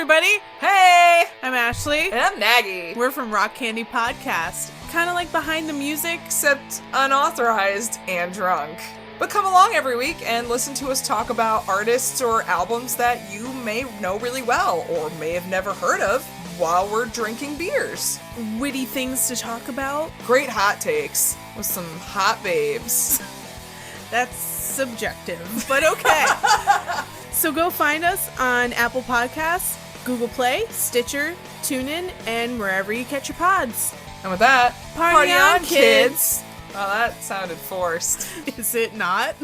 everybody. Hey! I'm Ashley. And I'm Maggie. We're from Rock Candy Podcast. Kind of like behind the music. Except unauthorized and drunk. But come along every week and listen to us talk about artists or albums that you may know really well or may have never heard of while we're drinking beers. Witty things to talk about. Great hot takes with some hot babes. That's subjective, but okay. So go find us on Apple Podcasts, Google Play, Stitcher, TuneIn, and wherever you catch your pods. And with that, Party on, kids! Oh, that sounded forced. Is it not?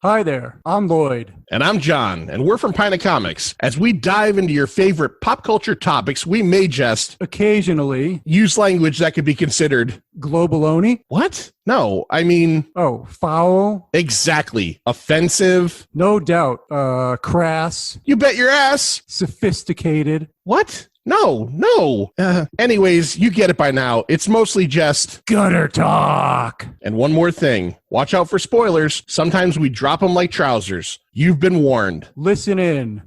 Hi there, I'm Lloyd. And I'm John, and we're from Pina Comics. As we dive into your favorite pop culture topics, we may just Occasionally, use language that could be considered... globaloney. What? No, I mean... Oh, foul. Exactly. Offensive. No doubt. Crass. You bet your ass. Sophisticated. What? No. Anyways, you get it by now. It's mostly just... gutter talk. And one more thing. Watch out for spoilers. Sometimes we drop them like trousers. You've been warned. Listen in.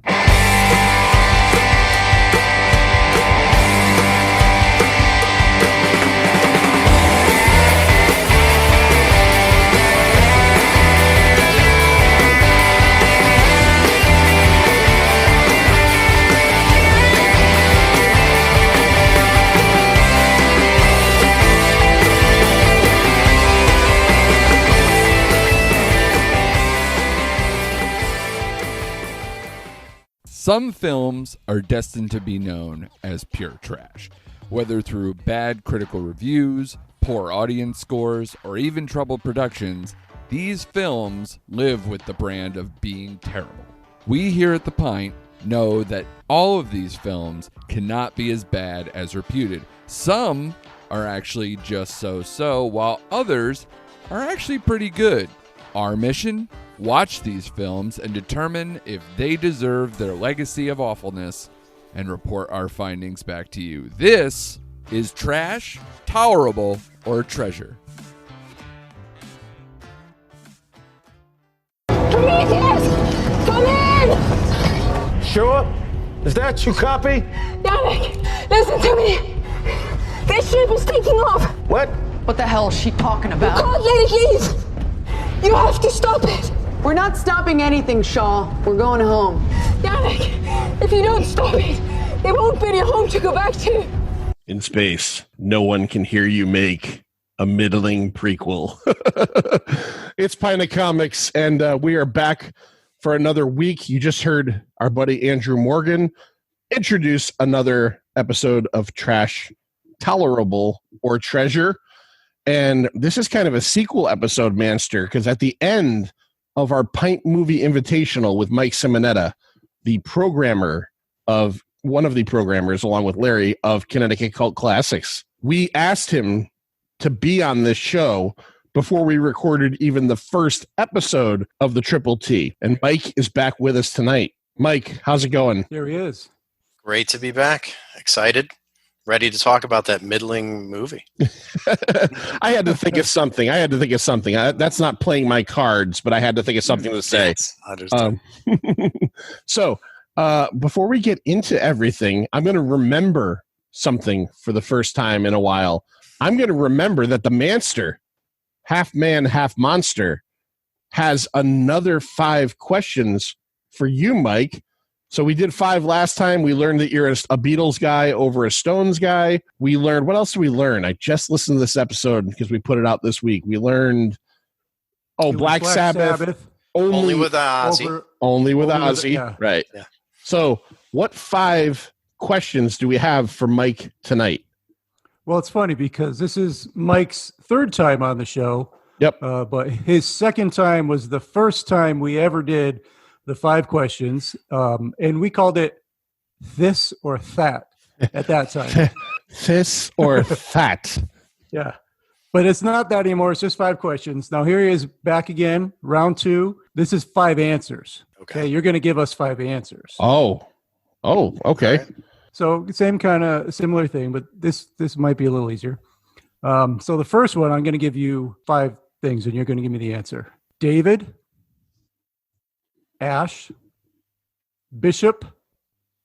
Some films are destined to be known as pure trash, whether through bad critical reviews, poor audience scores, or even troubled productions. These films live with the brand of being terrible. We here at The Pint know that all of these films cannot be as bad as reputed. Some are actually just so-so, while others are actually pretty good. Our mission? Watch these films and determine if they deserve their legacy of awfulness and report our findings back to you. This is Trash, Tolerable, or Treasure. Prometheus! Come in! Sure? Is that you copy? Yannick, listen to me! This ship is taking off! What? What the hell is she talking about? You can't let it leave! You have to stop it! We're not stopping anything, Shaw. We're going home. Yannick, if you don't stop it, there won't be any home to go back to! In space, no one can hear you make a middling prequel. It's Pina Comics, and we are back for another week. You just heard our buddy Andrew Morgan introduce another episode of Trash, Tolerable, or Treasure. And this is kind of a sequel episode, Manster, because at the end of our Pint Movie Invitational with Mike Simonetta, the programmer of one of the programmers, along with Larry, of Connecticut Cult Classics, we asked him to be on this show before we recorded even the first episode of the Triple T. And Mike is back with us tonight. Mike, how's it going? There he is. Great to be back. Excited. Ready to talk about that middling movie. I had to think of something. That's not playing my cards, but I had to think of something to say. Yes, understood. So before we get into everything, I'm going to remember something for the first time in a while. I'm going to remember that the Manster, half man, half monster, has another 5 questions for you, Mike. So we did 5 last time. We learned that you're a Beatles guy over a Stones guy. We learned, what else did we learn? I just listened to this episode because we put it out this week. We learned, Black Sabbath. Only with Ozzy. Only with Ozzy. Yeah. Right. Yeah. So what 5 questions do we have for Mike tonight? Well, it's funny because this is Mike's 3rd time on the show. Yep. But his 2nd time was the first time we ever did the 5 questions, and we called it this or that at that time. This or that. Yeah. But it's not that anymore. It's just 5 questions. Now, here he is back again, round 2. This is 5 answers. Okay. You're going to give us 5 answers. Oh, okay. Right. So same kind of similar thing, but this might be a little easier. So the first one, I'm going to give you 5 things, and you're going to give me the answer. David, Ash, Bishop,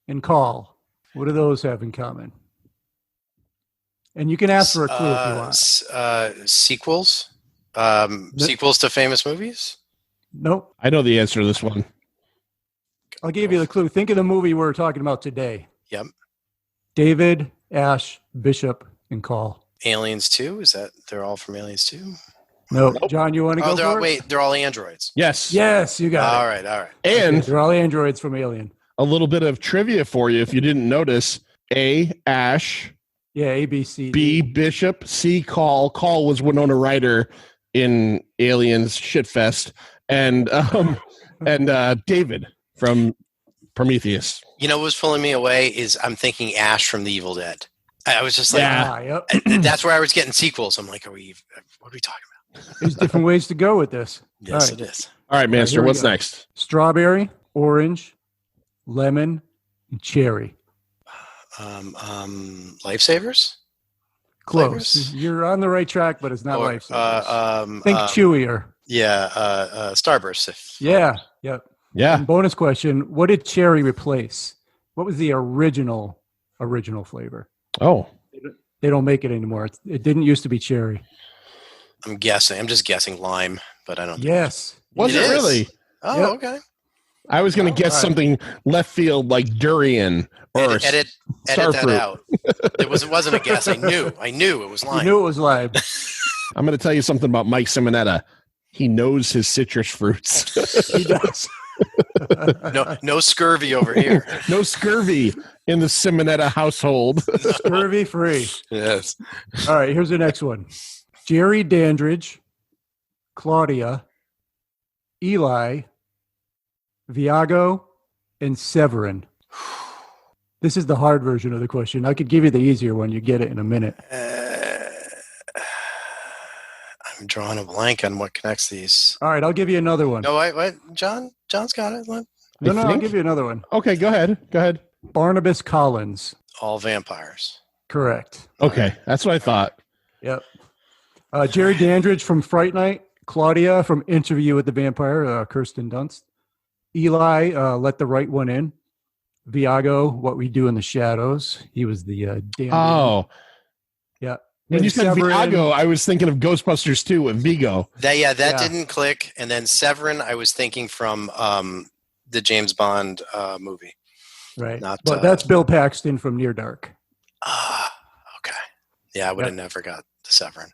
and Call. What do those have in common? And you can ask for a clue if you want. Sequels? Sequels to famous movies? Nope. I know the answer to this one. I'll give you the clue. Think of the movie we're talking about today. Yep. David, Ash, Bishop, and Call. Aliens 2? Is that they're all from Aliens 2? No. John, you want to go they're for all, it? wait, they're all androids. Yes. Yes, you got All it. right, all right. And They're all androids from Alien. a little bit of trivia for you if you didn't notice. A, Ash. Yeah, A, B, C, B, D. Bishop. C, Call. Call was Winona Ryder in Aliens Shitfest. And David from Prometheus. You know what was pulling me away is I'm thinking Ash from The Evil Dead. I was just like, Yeah. Yep. that's where I was getting sequels. I'm like, what are we talking about? There's different ways to go with this. Yes, All right. it is. All right, Master, here we what's go. next? Strawberry, orange, lemon, and cherry. Lifesavers? Close. Flavors? You're on the right track, but it's not Or, lifesavers. Think chewier. Yeah, Starburst. Yeah. Yep. Yeah. And bonus question: what did cherry replace? What was the original flavor? Oh. They don't make it anymore. It didn't used to be cherry. I'm guessing. I'm just guessing lime, but I don't. Yes. Was it is? really? Oh, Yep. okay. I was going to guess All right. something left field like durian or Edit that starfruit. out. It wasn't a guess. I knew it was You lime. knew it was lime. I'm going to tell you something about Mike Simonetta. He knows his citrus fruits. He does. No scurvy over here. No scurvy in the Simonetta household. Scurvy free. Yes. All right, here's the next one. Jerry Dandridge, Claudia, Eli, Viago, and Severin. This is the hard version of the question. I could give you the easier one. You get it in a minute. I'm drawing a blank on what connects these. All right, I'll give you another one. No, wait. John's got it. What? No, I'll think? give you another one. Okay, go ahead. Barnabas Collins. All vampires. Correct. Okay, that's what I thought. Yep. Jerry Dandridge from Fright Night. Claudia from Interview with the Vampire, Kirsten Dunst. Eli, Let the Right One In. Viago, What We Do in the Shadows. He was the dandy. Oh, Yeah. when And you said Severin- Viago, I was thinking of Ghostbusters 2 with Vigo. That Yeah. didn't click. And then Severin, I was thinking from the James Bond movie. Right. Not, But that's Bill Paxton from Near Dark. Okay. Yeah, I would have never got the Severin.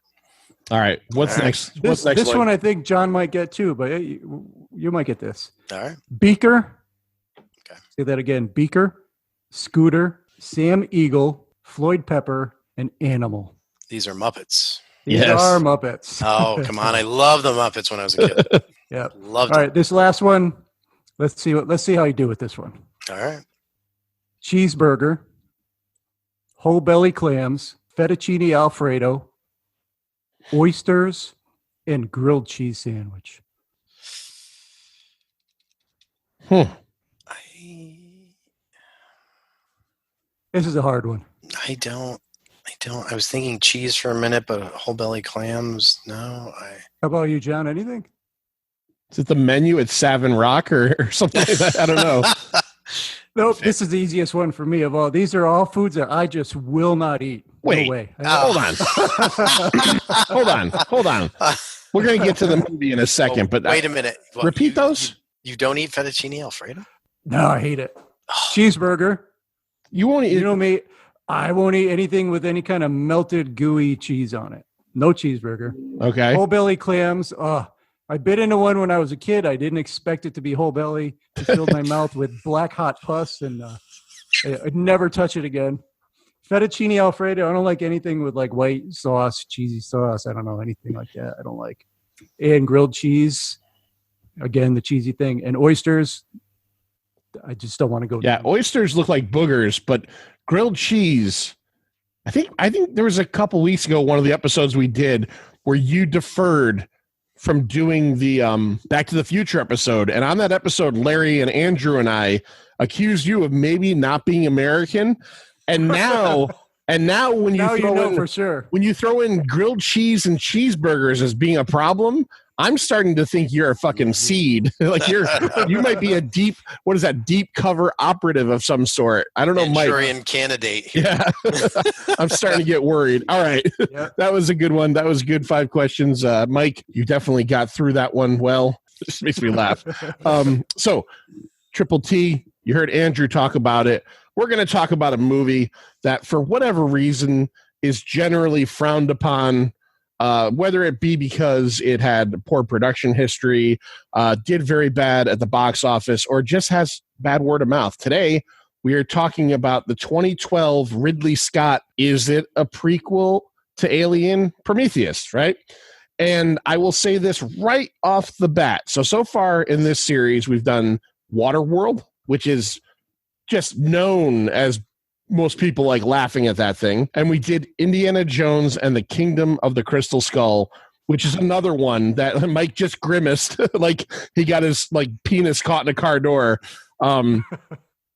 All right, what's All right. next? What's next? This one I think John might get too, but you might get this. All right. Beaker. Okay. Say that again. Beaker, Scooter, Sam Eagle, Floyd Pepper, and Animal. These are Muppets. These Yes. are Muppets. Oh, come on. I love the Muppets when I was a kid. Yeah. Loved All it. right, this last one. Let's see how you do with this one. All right. Cheeseburger, whole belly clams, fettuccine alfredo, oysters, and grilled cheese sandwich. I This is a hard one. don't. I was thinking cheese for a minute, but whole belly clams. No, How about you, John? Anything? Is it the menu at Savin Rock or something like that? I don't know. Nope. This is the easiest one for me of all. These are all foods that I just will not eat. Wait. No way. Hold on. Hold on. We're going to get to the movie in a second, but wait a minute. What, repeat those? You don't eat fettuccine alfredo? No, I hate it. Cheeseburger. You won't eat. You know me. I won't eat anything with any kind of melted gooey cheese on it. No cheeseburger. Okay. Whole belly clams. I bit into one when I was a kid. I didn't expect it to be whole belly. It filled my mouth with black hot pus, and I'd never touch it again. Fettuccine Alfredo. I don't like anything with like white sauce, cheesy sauce. I don't know anything like that. I don't like. And grilled cheese. Again, the cheesy thing. And oysters. I just don't want to go. Yeah, oysters look like boogers, but grilled cheese. I think there was a couple weeks ago, one of the episodes we did where you deferred from doing the Back to the Future episode, and on that episode, Larry and Andrew and I accused you of maybe not being American, and now when you Now throw you know in, for sure. when you throw in grilled cheese and cheeseburgers as being a problem, I'm starting to think you're a fucking seed. Like you might be a deep cover operative of some sort. I don't know, Mike. Manchurian candidate here. Yeah. I'm starting to get worried. All right. Yep. That was a good one. That was good 5 questions. Mike, you definitely got through that one well. It just makes me laugh. So Triple T, you heard Andrew talk about it. We're going to talk about a movie that for whatever reason is generally frowned upon, whether it be because it had poor production history, did very bad at the box office, or just has bad word of mouth. Today, we are talking about the 2012 Ridley Scott, is it a prequel to Alien? Prometheus, right? And I will say this right off the bat. So far in this series, we've done Waterworld, which is just known as most people like laughing at that thing. And we did Indiana Jones and the Kingdom of the Crystal Skull, which is another one that Mike just grimaced like he got his like penis caught in a car door.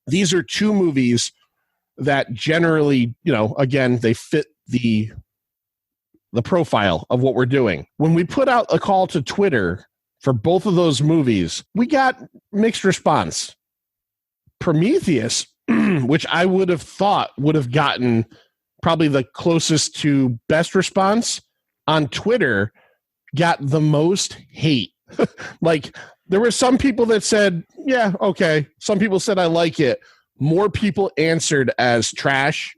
These are 2 movies that generally, again, they fit the profile of what we're doing. When we put out a call to Twitter for both of those movies, we got mixed response. Prometheus, which I would have thought would have gotten probably the closest to best response on Twitter, got the most hate. Like, there were some people that said, yeah, okay. Some people said, I like it. More people answered as trash,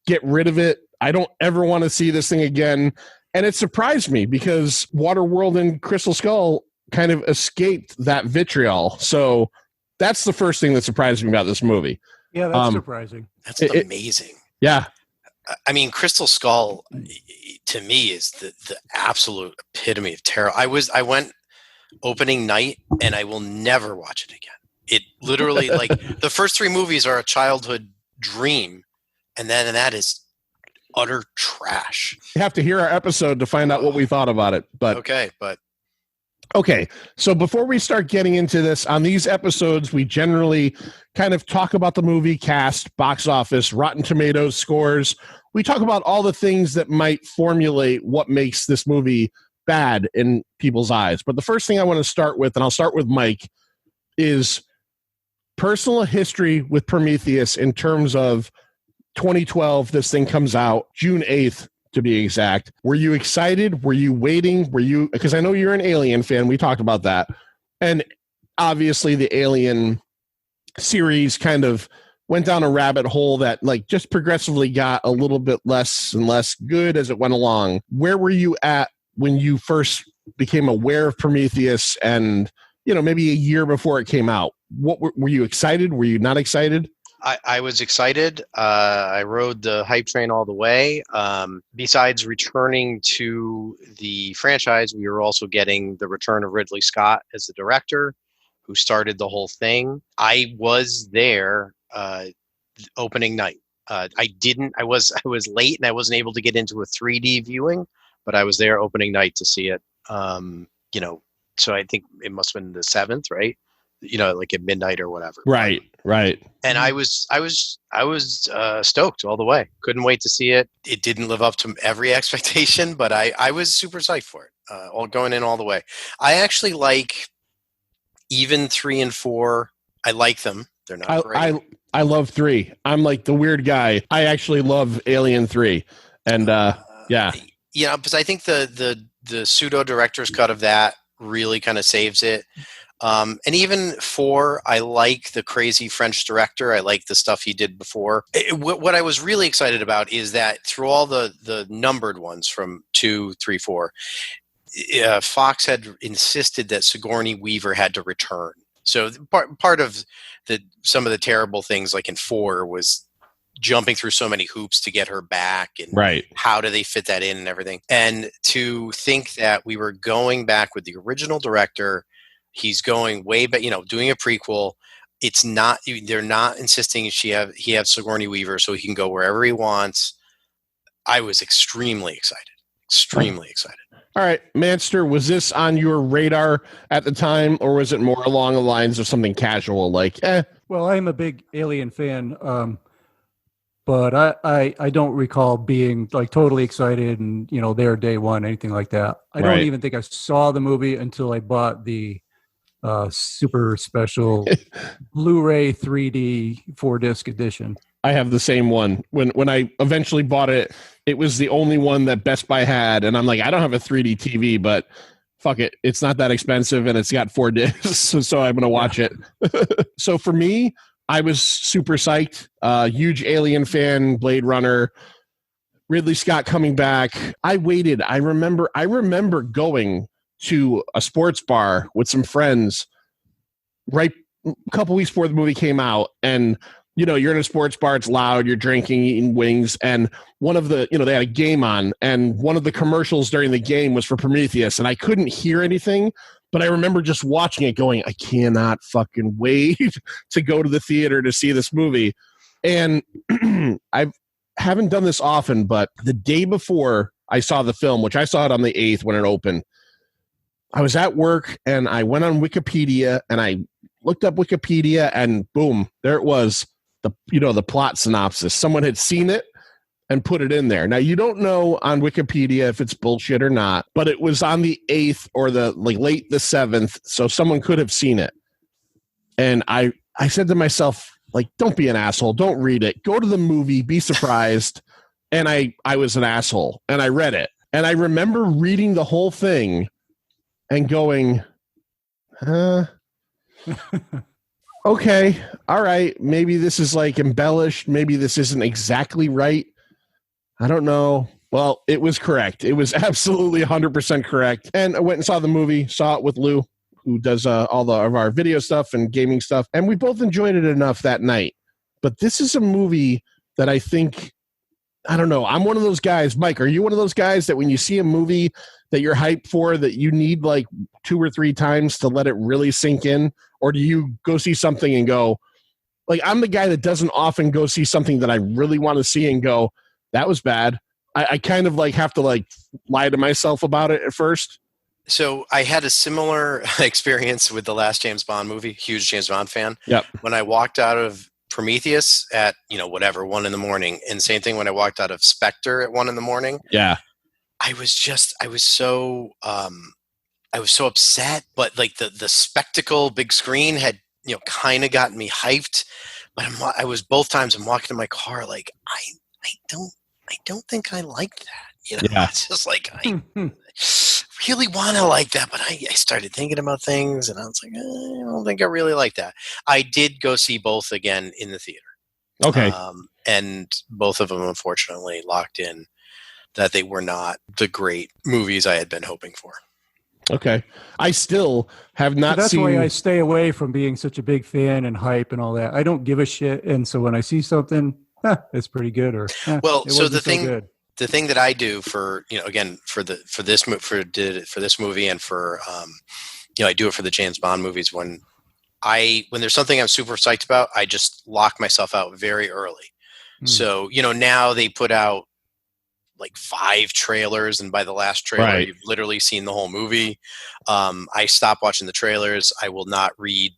get rid of it. I don't ever want to see this thing again. And it surprised me because Waterworld and Crystal Skull kind of escaped that vitriol. So that's the first thing that surprised me about this movie. Yeah, that's surprising. That's amazing. Yeah. I mean, Crystal Skull, to me, is the absolute epitome of terror. I went opening night, and I will never watch it again. It literally, like, the first 3 movies are a childhood dream, and then that is utter trash. You have to hear our episode to find out what we thought about it. But okay, so before we start getting into this, on these episodes, we generally kind of talk about the movie, cast, box office, Rotten Tomatoes scores. We talk about all the things that might formulate what makes this movie bad in people's eyes. But the first thing I want to start with, and I'll start with Mike, is personal history with Prometheus in terms of 2012, this thing comes out, June 8th, to be exact. Were you excited? Were you waiting? Because I know you're an Alien fan. We talked about that. And obviously the Alien series kind of went down a rabbit hole that like just progressively got a little bit less and less good as it went along. Where were you at when you first became aware of Prometheus and, maybe a year before it came out? What were you excited? Were you not excited? I was excited. I rode the hype train all the way. Besides returning to the franchise, we were also getting the return of Ridley Scott as the director, who started the whole thing. I was there opening night. I was late and I wasn't able to get into a 3D viewing, but I was there opening night to see it. So I think it must have been the 7th, right? Like at midnight or whatever. Right. And I was stoked all the way. Couldn't wait to see it. It didn't live up to every expectation, but I was super psyched for it. All going in all the way. I actually like even 3 and 4. I like them. They're not great. I love 3. I'm like the weird guy. I actually love Alien 3, and yeah. Because I think the pseudo director's cut of that really kind of saves it. And even 4, I like the crazy French director. I like the stuff he did before. What I was really excited about is that through all the numbered ones from 2, 3, 4, Fox had insisted that Sigourney Weaver had to return. So part of some of the terrible things, like in 4, was jumping through so many hoops to get her back, and how do they fit that in and everything. And to think that we were going back with the original director. He's going way back, doing a prequel. It's not, they're not insisting he have Sigourney Weaver so he can go wherever he wants. I was extremely excited. All right, Manster, was this on your radar at the time, or was it more along the lines of something casual like, Well, I'm a big Alien fan, but I don't recall being like totally excited and there day one, anything like that. I don't even think I saw the movie until I bought the super special Blu-ray 3D 4-disc edition. I have the same one. When I eventually bought it, it was the only one that Best Buy had, and I'm like, I don't have a 3D TV, but fuck it, it's not that expensive, and it's got 4 discs, so I'm gonna watch it. So for me, I was super psyched. Huge Alien fan, Blade Runner, Ridley Scott coming back. I waited. I remember going to a sports bar with some friends right a couple weeks before the movie came out, and you're in a sports bar, it's loud, you're drinking, eating wings, and one of the, they had a game on, and one of the commercials during the game was for Prometheus, and I couldn't hear anything, but I remember just watching it going, I cannot fucking wait to go to the theater to see this movie. And I haven't done this often, but the day before I saw the film, which I saw it on the 8th when it opened, I was at work, and I went on Wikipedia, and I looked up Wikipedia, and boom, there it was. The plot synopsis. Someone had seen it and put it in there. Now, you don't know on Wikipedia if it's bullshit or not, but it was on the 8th or the late the 7th, so someone could have seen it. And I said to myself, don't be an asshole. Don't read it. Go to the movie. Be surprised. And I was an asshole, and I read it. And I remember reading the whole thing and going, okay, all right, maybe this is embellished, maybe this isn't exactly right, I don't know. Well, it was correct. It was absolutely 100% correct. And I went and saw the movie, saw it with Lou, who does all of our video stuff and gaming stuff, and we both enjoyed it enough that night. But this is a movie that I think, I don't know, I'm one of those guys. Mike, are you one of those guys that when you see a movie that you're hyped for, that you need 2 or 3 times to let it really sink in? Or do you go see something and go, I'm the guy that doesn't often go see something that I really want to see and go, that was bad. I kind of have to lie to myself about it at first. So I had a similar experience with the last James Bond movie, huge James Bond fan. Yep. When I walked out of Prometheus at, 1 a.m, and same thing when I walked out of Spectre at 1 a.m. Yeah. I was so upset, but the spectacle, big screen had, kind of gotten me hyped. But I was both times I'm walking in my car, I don't think I like that. Yeah. It's just I really want to like that, but I started thinking about things, and I was like, I don't think I really like that. I did go see both again in the theater. Okay. And both of them, unfortunately, locked in that they were not the great movies I had been hoping for. Okay. I still have not that's seen... why I stay away from being such a big fan and hype and all that. I don't give a shit. And so when I see something, it's pretty good, or well, so the thing that I do for, again, for this movie and for, I do it for the James Bond movies. When there's something I'm super psyched about, I just lock myself out very early. So, now they put out 5 trailers, and by the last trailer, you've literally seen the whole movie. I stop watching the trailers. I will not read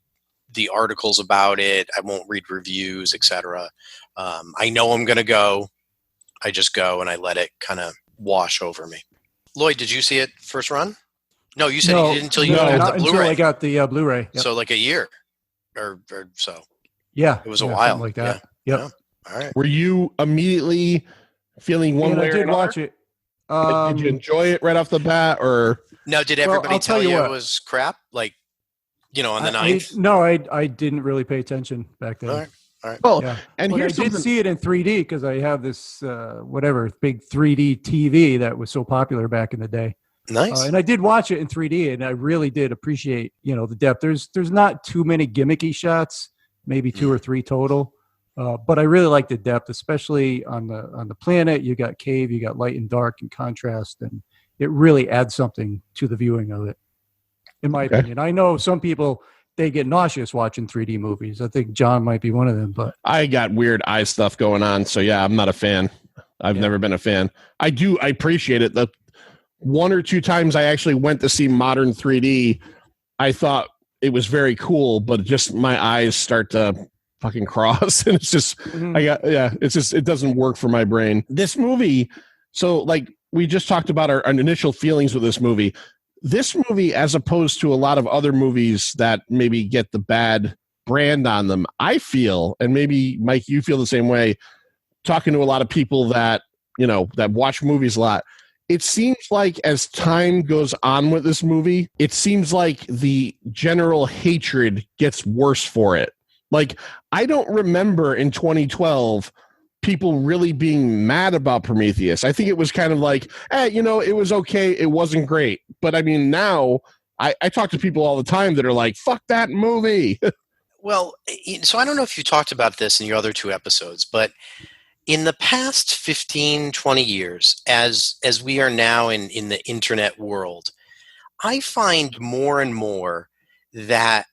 the articles about it. I won't read reviews, etc. I know I'm going to go. I just go and I let it kind of wash over me. Lloyd, did you see it first run? No, you said you didn't until you got the Blu-ray. Until I got the Blu-ray. Yep. So a year or so. Yeah. It was a while. Like that. Yeah. Yep. All right. Were you immediately feeling one way or another? I did watch it. Did you enjoy it right off the bat, or? No, did everybody tell you it was crap? On the 9th? No, I didn't really pay attention back then. All right. Well, yeah. And but here's I did see it in 3D because I have this big 3D TV that was so popular back in the day. Nice. And I did watch it in 3D, and I really did appreciate the depth. There's not too many gimmicky shots, maybe 2 or 3 total. But I really like the depth, especially on the planet. You got cave, you got light and dark and contrast, and it really adds something to the viewing of it, in my opinion. I know some people, they get nauseous watching 3D movies. I think John might be one of them. But I got weird eye stuff going on, so yeah, I'm not a fan. I've never been a fan. I appreciate it. The 1 or 2 times I actually went to see modern 3D, I thought it was very cool, but just my eyes start to fucking cross. And it's just, it doesn't work for my brain. This movie, so like we just talked about our initial feelings with this movie. This movie, as opposed to a lot of other movies that maybe get the bad brand on them, I feel, and maybe Mike, you feel the same way, talking to a lot of people that, that watch movies a lot, it seems like as time goes on with this movie, it seems like the general hatred gets worse for it. Like, I don't remember in 2012 people really being mad about Prometheus. I think it was kind of like, it was okay. It wasn't great. But I mean, now I talk to people all the time that are like, fuck that movie. Well, so I don't know if you talked about this in your other 2 episodes, but in the past 15, 20 years, as we are now in the internet world, I find more and more that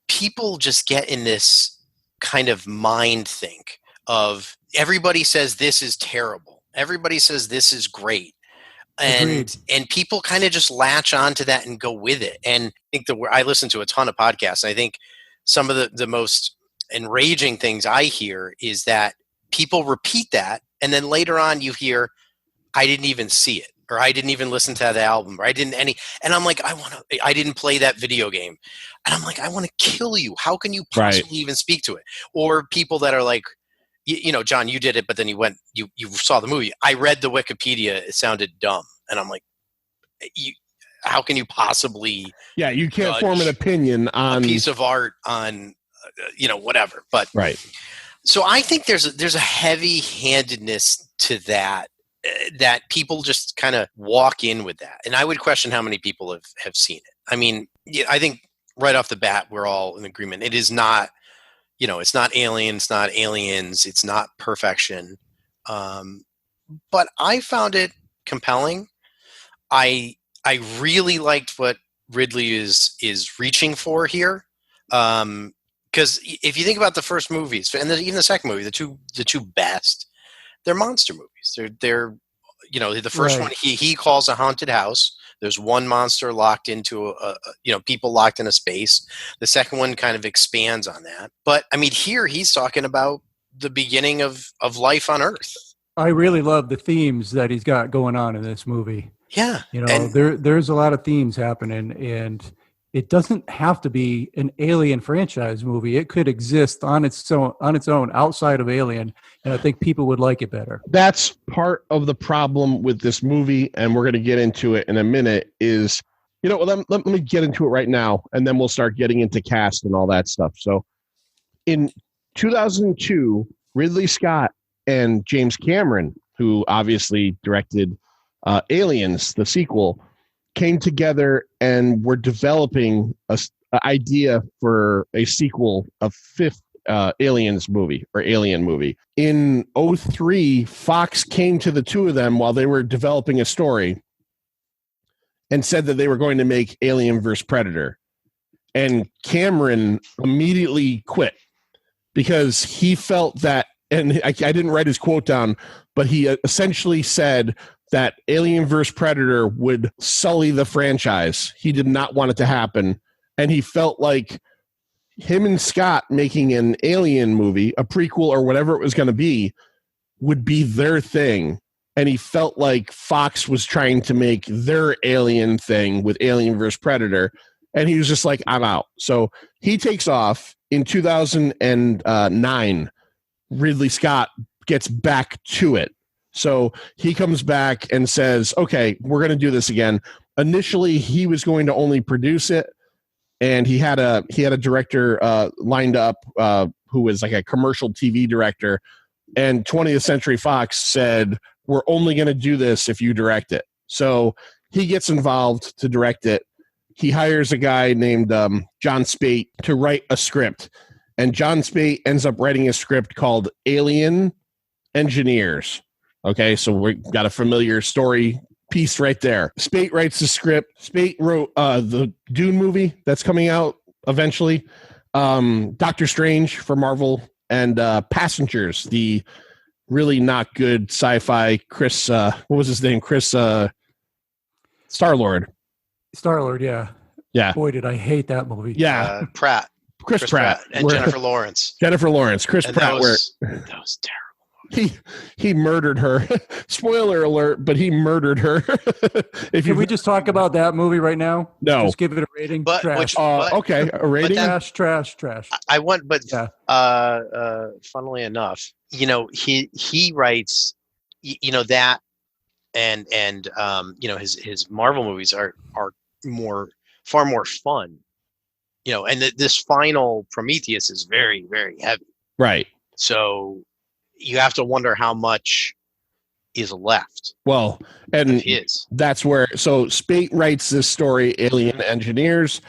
people just get in this kind of mind think of everybody says this is terrible. Everybody says this is great. And people kind of just latch onto that and go with it. And I think I listen to a ton of podcasts. And I think some of the most enraging things I hear is that people repeat that, and then later on you hear, I didn't even see it, or I didn't even listen to the album, or I didn't and I'm like, I didn't play that video game. And I'm like, I want to kill you. How can you possibly even speak to it? Or people that are like, John, you did it, but then you saw the movie. I read the Wikipedia. It sounded dumb. And I'm like, how can you possibly? Yeah, you can't form an opinion on a piece of art on, whatever. But so I think there's a heavy-handedness to that people just kind of walk in with that. And I would question how many people have seen it. I mean, I think right off the bat, we're all in agreement. It is not, it's not Alien, it's not Aliens, it's not perfection. But I found it compelling. I really liked what Ridley is reaching for here. Because if you think about the first movies and even the second movie, the two best, they're monster movies. They're the first one he calls a haunted house. There's one monster locked into people locked in a space. The second one kind of expands on that. But I mean, here he's talking about the beginning of life on Earth. I really love the themes that he's got going on in this movie. Yeah, there's a lot of themes happening, and it doesn't have to be an Alien franchise movie. It could exist on its own outside of Alien, and I think people would like it better. That's part of the problem with this movie, and we're going to get into it in a minute, is, let me get into it right now, and then we'll start getting into cast and all that stuff. So in 2002, Ridley Scott and James Cameron, who obviously directed Aliens, the sequel, came together and were developing an idea for a sequel, a 5th Aliens movie or Alien movie. In 2003, Fox came to the two of them while they were developing a story and said that they were going to make Alien vs. Predator. And Cameron immediately quit because he felt that, and I didn't write his quote down, but he essentially said that Alien vs. Predator would sully the franchise. He did not want it to happen. And he felt like him and Scott making an Alien movie, a prequel or whatever it was going to be, would be their thing. And he felt like Fox was trying to make their Alien thing with Alien vs. Predator. And he was just like, I'm out. So he takes off. In 2009, Ridley Scott gets back to it. So he comes back and says, okay, we're going to do this again. Initially, he was going to only produce it, and he had a director lined up who was like a commercial TV director, and 20th Century Fox said, we're only going to do this if you direct it. So he gets involved to direct it. He hires a guy named John Spate to write a script, and John Spate ends up writing a script called Alien Engineers. Okay, so we got a familiar story piece right there. Spate writes the script. Spate wrote the Dune movie that's coming out eventually, Doctor Strange for Marvel, and Passengers, the really not good sci-fi Chris, what was his name? Chris Star-Lord. Star-Lord, yeah. Yeah. Boy, did I hate that movie. Yeah. Pratt. Chris Pratt and Jennifer Lawrence. Jennifer Lawrence, Chris And Pratt. that was terrible. He murdered her. Spoiler alert, but he murdered her. Can we just talk about that movie right now? No. Just give it a rating. But Trash. Okay, a rating. Trash. I want, but Yeah. funnily enough, he writes, that, and his Marvel movies are far more fun, and this final Prometheus is very, very heavy. Right. So you have to wonder how much is left. Well, and that's where, so Spate writes this story, Alien Engineers,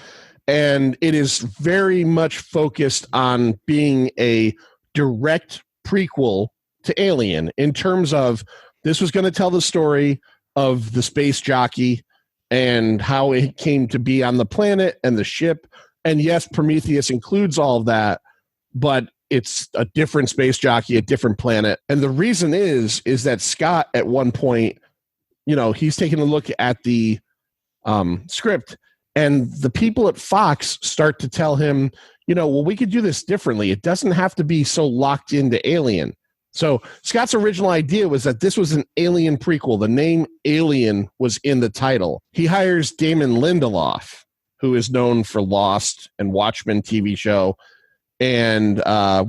and it is very much focused on being a direct prequel to Alien in terms of this was going to tell the story of the space jockey and how it came to be on the planet and the ship. And yes, Prometheus includes all of that, but it's a different space jockey, a different planet. And the reason is that Scott at one point, he's taking a look at the script, and the people at Fox start to tell him, well, we could do this differently. It doesn't have to be so locked into Alien. So Scott's original idea was that this was an Alien prequel. The name Alien was in the title. He hires Damon Lindelof, who is known for Lost and Watchmen TV show, and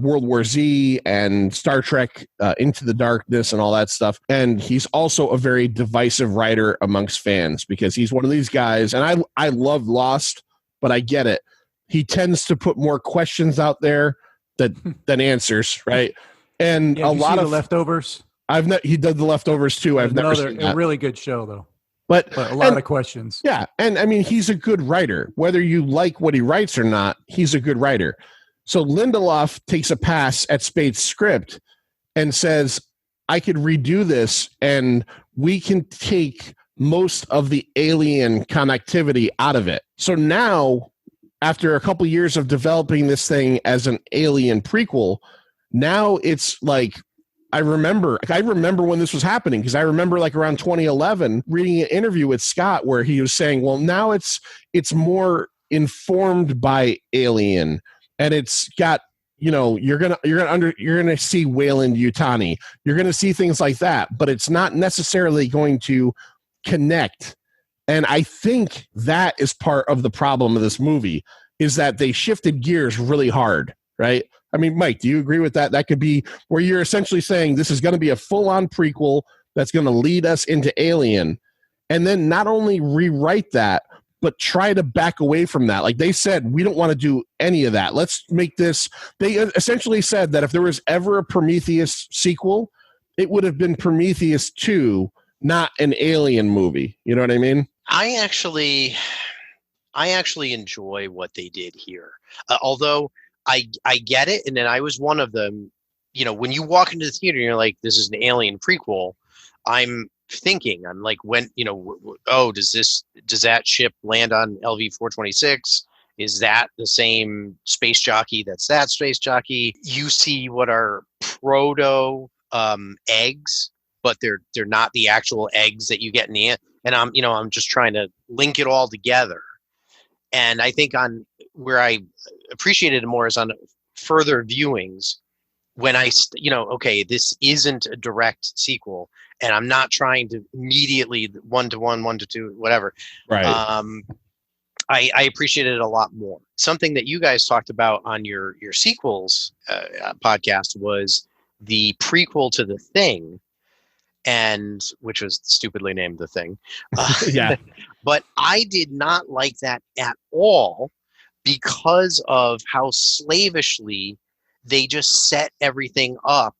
World War Z and Star Trek Into the Darkness and all that stuff. And he's also a very divisive writer amongst fans because he's one of these guys, and I love Lost, but I get it. He tends to put more questions out there than answers, right? And a lot of The Leftovers. He did The Leftovers too. I've never seen that. A really good show though. But a lot of questions. Yeah, and I mean, he's a good writer. Whether you like what he writes or not, he's a good writer. So Lindelof takes a pass at Spade's script and says, I could redo this and we can take most of the Alien connectivity out of it. So now, after a couple years of developing this thing as an Alien prequel, now it's like, I remember when this was happening, because I remember like around 2011 reading an interview with Scott where he was saying, well, now it's more informed by Alien. And it's got, you're gonna see Weyland-Yutani. You're gonna see things like that, but it's not necessarily going to connect. And I think that is part of the problem of this movie, is that they shifted gears really hard, right? I mean, Mike, do you agree with that? That could be where you're essentially saying this is going to be a full-on prequel that's going to lead us into Alien, and then not only rewrite that, but try to back away from that. Like they said, we don't want to do any of that. Let's make this. They essentially said that if there was ever a Prometheus sequel, it would have been Prometheus 2, not an Alien movie. You know what I mean? I actually enjoy what they did here. Although I get it. And then I was one of them, when you walk into the theater and you're like, this is an Alien prequel, I'm like, when, does that ship land on LV-426? Is that the same space jockey that's that space jockey? You see what are proto eggs, but they're not the actual eggs that you get in the end. And I'm just trying to link it all together. And I think on where I appreciated it more is on further viewings when okay, this isn't a direct sequel, and I'm not trying to immediately 1-1, 1-2, whatever. Right. I appreciated it a lot more. Something that you guys talked about on your sequels podcast was the prequel to The Thing, and which was stupidly named The Thing. Yeah. But I did not like that at all because of how slavishly they just set everything up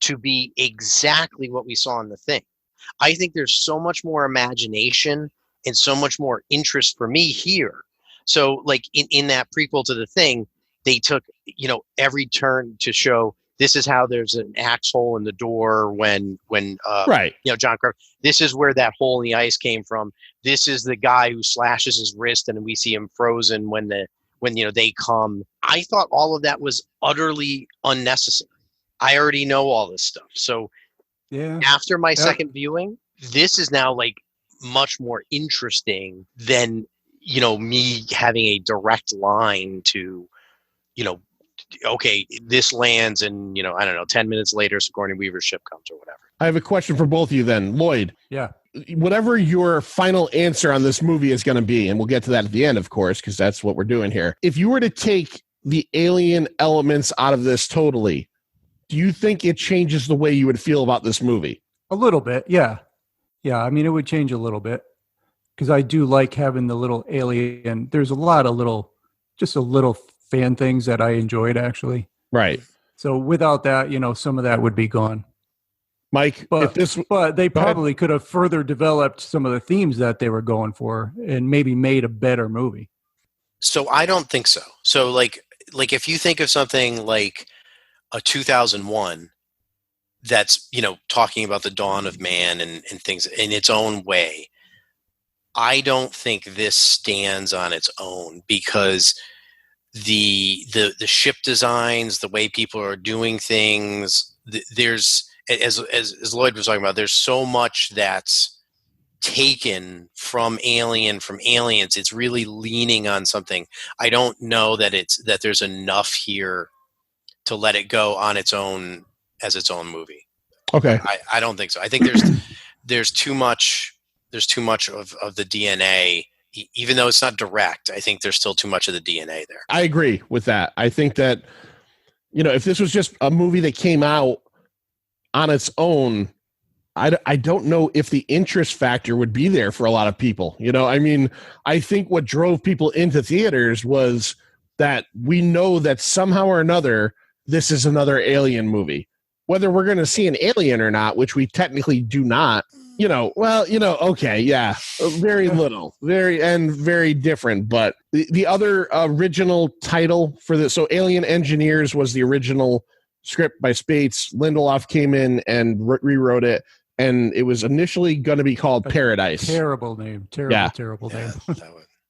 to be exactly what we saw in The Thing. I think there's so much more imagination and so much more interest for me here. So like in that prequel to The Thing, they took, every turn to show this is how there's an axe hole in the door when right. John Carver, this is where that hole in the ice came from. This is the guy who slashes his wrist and we see him frozen when they come. I thought all of that was utterly unnecessary. I already know all this stuff. So after my second viewing, this is now like much more interesting than, me having a direct line to okay, this lands and, I don't know, 10 minutes later, Sigourney Weaver's ship comes or whatever. I have a question for both of you then. Lloyd. Yeah. Whatever your final answer on this movie is going to be, and we'll get to that at the end, of course, because that's what we're doing here. If you were to take the alien elements out of this totally, do you think it changes the way you would feel about this movie? A little bit, yeah. Yeah, I mean, it would change a little bit because I do like having the little alien. There's a lot of little fan things that I enjoyed, actually. Right. So without that, some of that would be gone. Mike, but they probably could have further developed some of the themes that they were going for and maybe made a better movie. So I don't think so. So like if you think of something like a 2001 that's, talking about the dawn of man and things in its own way, I don't think this stands on its own because the ship designs, the way people are doing things, there's, as Lloyd was talking about, there's so much that's taken from aliens. It's really leaning on something. I don't know that there's enough here to let it go on its own as its own movie. Okay. I don't think so. I think there's too much of the DNA, even though it's not direct. I think there's still too much of the DNA there. I agree with that. I think that, if this was just a movie that came out on its own, I don't know if the interest factor would be there for a lot of people. I think what drove people into theaters was that we know that somehow or another, this is another alien movie. Whether we're going to see an alien or not, which we technically do not, okay, yeah, very little, very different. But the other original title for this, so Alien Engineers was the original script by Spates. Lindelof came in and rewrote it, and it was initially going to be called Paradise. Terrible name. Terrible name.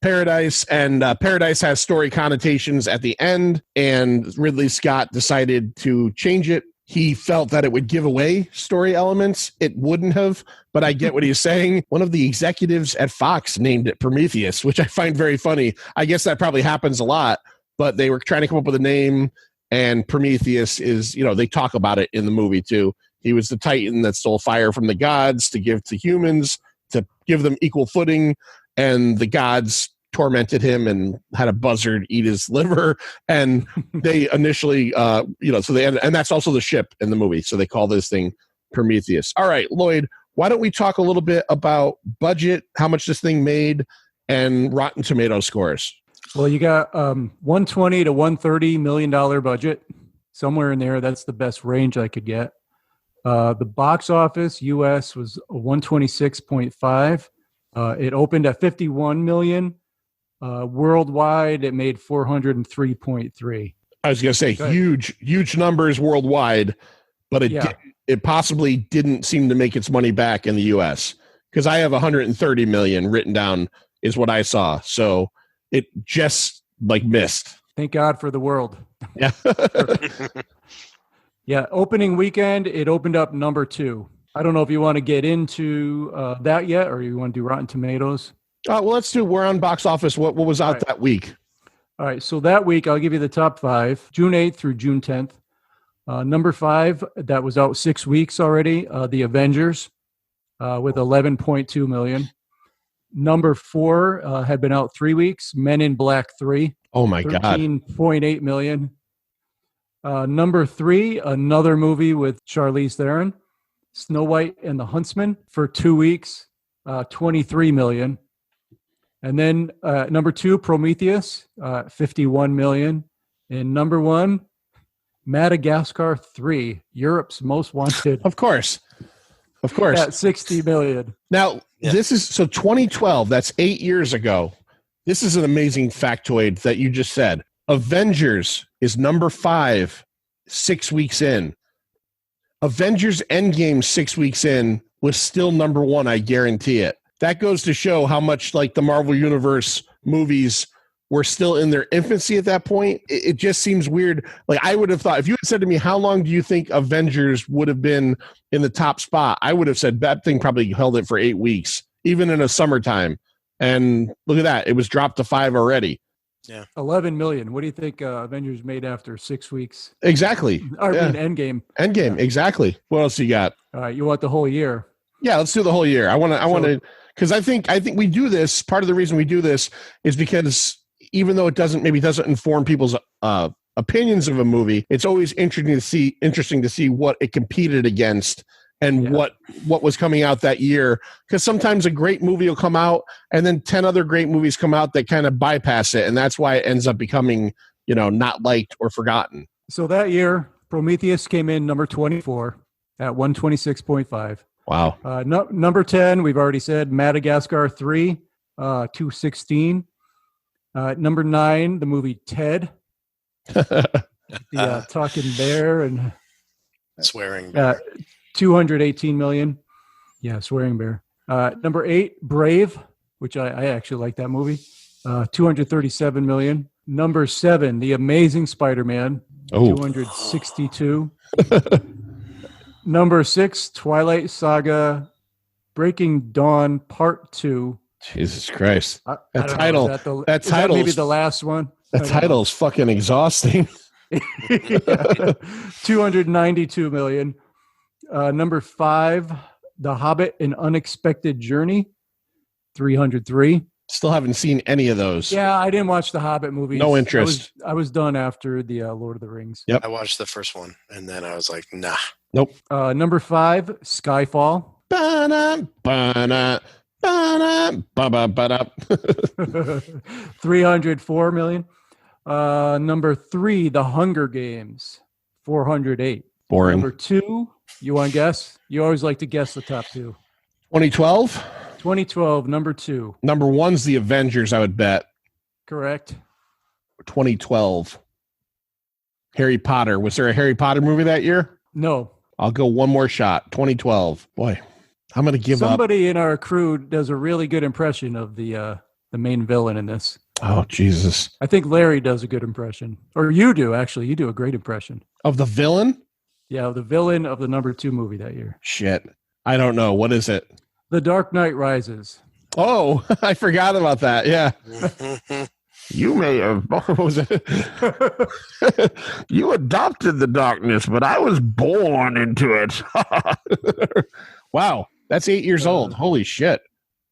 Paradise, and Paradise has story connotations at the end, and Ridley Scott decided to change it. He felt that it would give away story elements. It wouldn't have, but I get what he's saying. One of the executives at Fox named it Prometheus, which I find very funny. I guess that probably happens a lot, but they were trying to come up with a name, and Prometheus is, they talk about it in the movie too. He was the Titan that stole fire from the gods to give to humans, to give them equal footing, and the gods tormented him and had a buzzard eat his liver. And they initially, so they and that's also the ship in the movie. So they call this thing Prometheus. All right, Lloyd, why don't we talk a little bit about budget, how much this thing made, and Rotten Tomato scores? Well, you got $120 to $130 million budget, somewhere in there. That's the best range I could get. The box office, U.S. was 126.5. It opened at 51 million. Worldwide, it made 403.3. I was going to say huge numbers worldwide, but it possibly didn't seem to make its money back in the U.S. because I have 130 million written down is what I saw. So it just missed. Thank God for the world. Yeah. Yeah. Opening weekend, it opened up number 2. I don't know if you want to get into that yet, or you want to do Rotten Tomatoes. Well, let's do. We're on box office. What was out that week? All right. So that week, I'll give you the top 5, June 8th through June 10th. Number 5, that was out 6 weeks already. The Avengers with 11.2 million. Number 4 had been out 3 weeks. Men in Black 3. Oh my God. 13.8 million. Number 3, another movie with Charlize Theron, Snow White and the Huntsman, for 2 weeks, 23 million. And then number 2, Prometheus, 51 million. And number 1, Madagascar 3, Europe's Most Wanted. Of course. At 60 million. Now, This is, so 2012, that's 8 years ago. This is an amazing factoid that you just said. Avengers is number 5, 6 weeks in. Avengers Endgame 6 weeks in was still number 1, I guarantee it. That goes to show how much the Marvel Universe movies were still in their infancy at that point. It just seems weird. I would have thought, if you had said to me, how long do you think Avengers would have been in the top spot? I would have said that thing probably held it for 8 weeks, even in a summertime. And look at that. It was dropped to 5 already. 11 million. What do you think Avengers made after 6 weeks? Exactly. I mean, Endgame. Endgame. Exactly. What else you got? All right, you want the whole year? Yeah, let's do the whole year. I want to, because I think we do this. Part of the reason we do this is because even though it doesn't inform people's opinions of a movie, it's always interesting to see what it competed against and what was coming out that year. Because sometimes a great movie will come out and then 10 other great movies come out that kind of bypass it, and that's why it ends up becoming not liked or forgotten. So that year, Prometheus came in number 24 at 126.5. Wow. Number 10, we've already said, Madagascar 3, 216. Number 9, the movie Ted. The talking bear and swearing bear. 218 million. Yeah, swearing bear. Number 8, Brave, which I actually like that movie. 237 million. Number 7, The Amazing Spider-Man. 262. Number 6, Twilight Saga, Breaking Dawn Part 2. Jesus Christ! That title. Maybe the last one. That title is fucking exhausting. 292 million. Number 5, The Hobbit: An Unexpected Journey. 303. Still haven't seen any of those. Yeah, I didn't watch the Hobbit movies. No interest. I was done after the Lord of the Rings. Yep. I watched the first one, and then I was like, nah. Nope. Number 5, Skyfall. Ba-na, ba-na, ba-na, ba-ba-ba-da. 304 million. Number 3, The Hunger Games. 408. Boring. Number 2, you want to guess? You always like to guess the top 2. 2012? 2012, number 2. Number 1's The Avengers, I would bet. Correct. 2012. Harry Potter. Was there a Harry Potter movie that year? No. I'll go one more shot. 2012. Boy, I'm going to give up. Somebody in our crew does a really good impression of the main villain in this. Oh, Jesus. I think Larry does a good impression. Or you do, actually. You do a great impression. Of the villain? Yeah, the villain of the number 2 movie that year. Shit. I don't know. What is it? The Dark Knight Rises. Oh, I forgot about that. Yeah. You may have. What was it? You adopted the darkness, but I was born into it. Wow. That's 8 years old. Holy shit.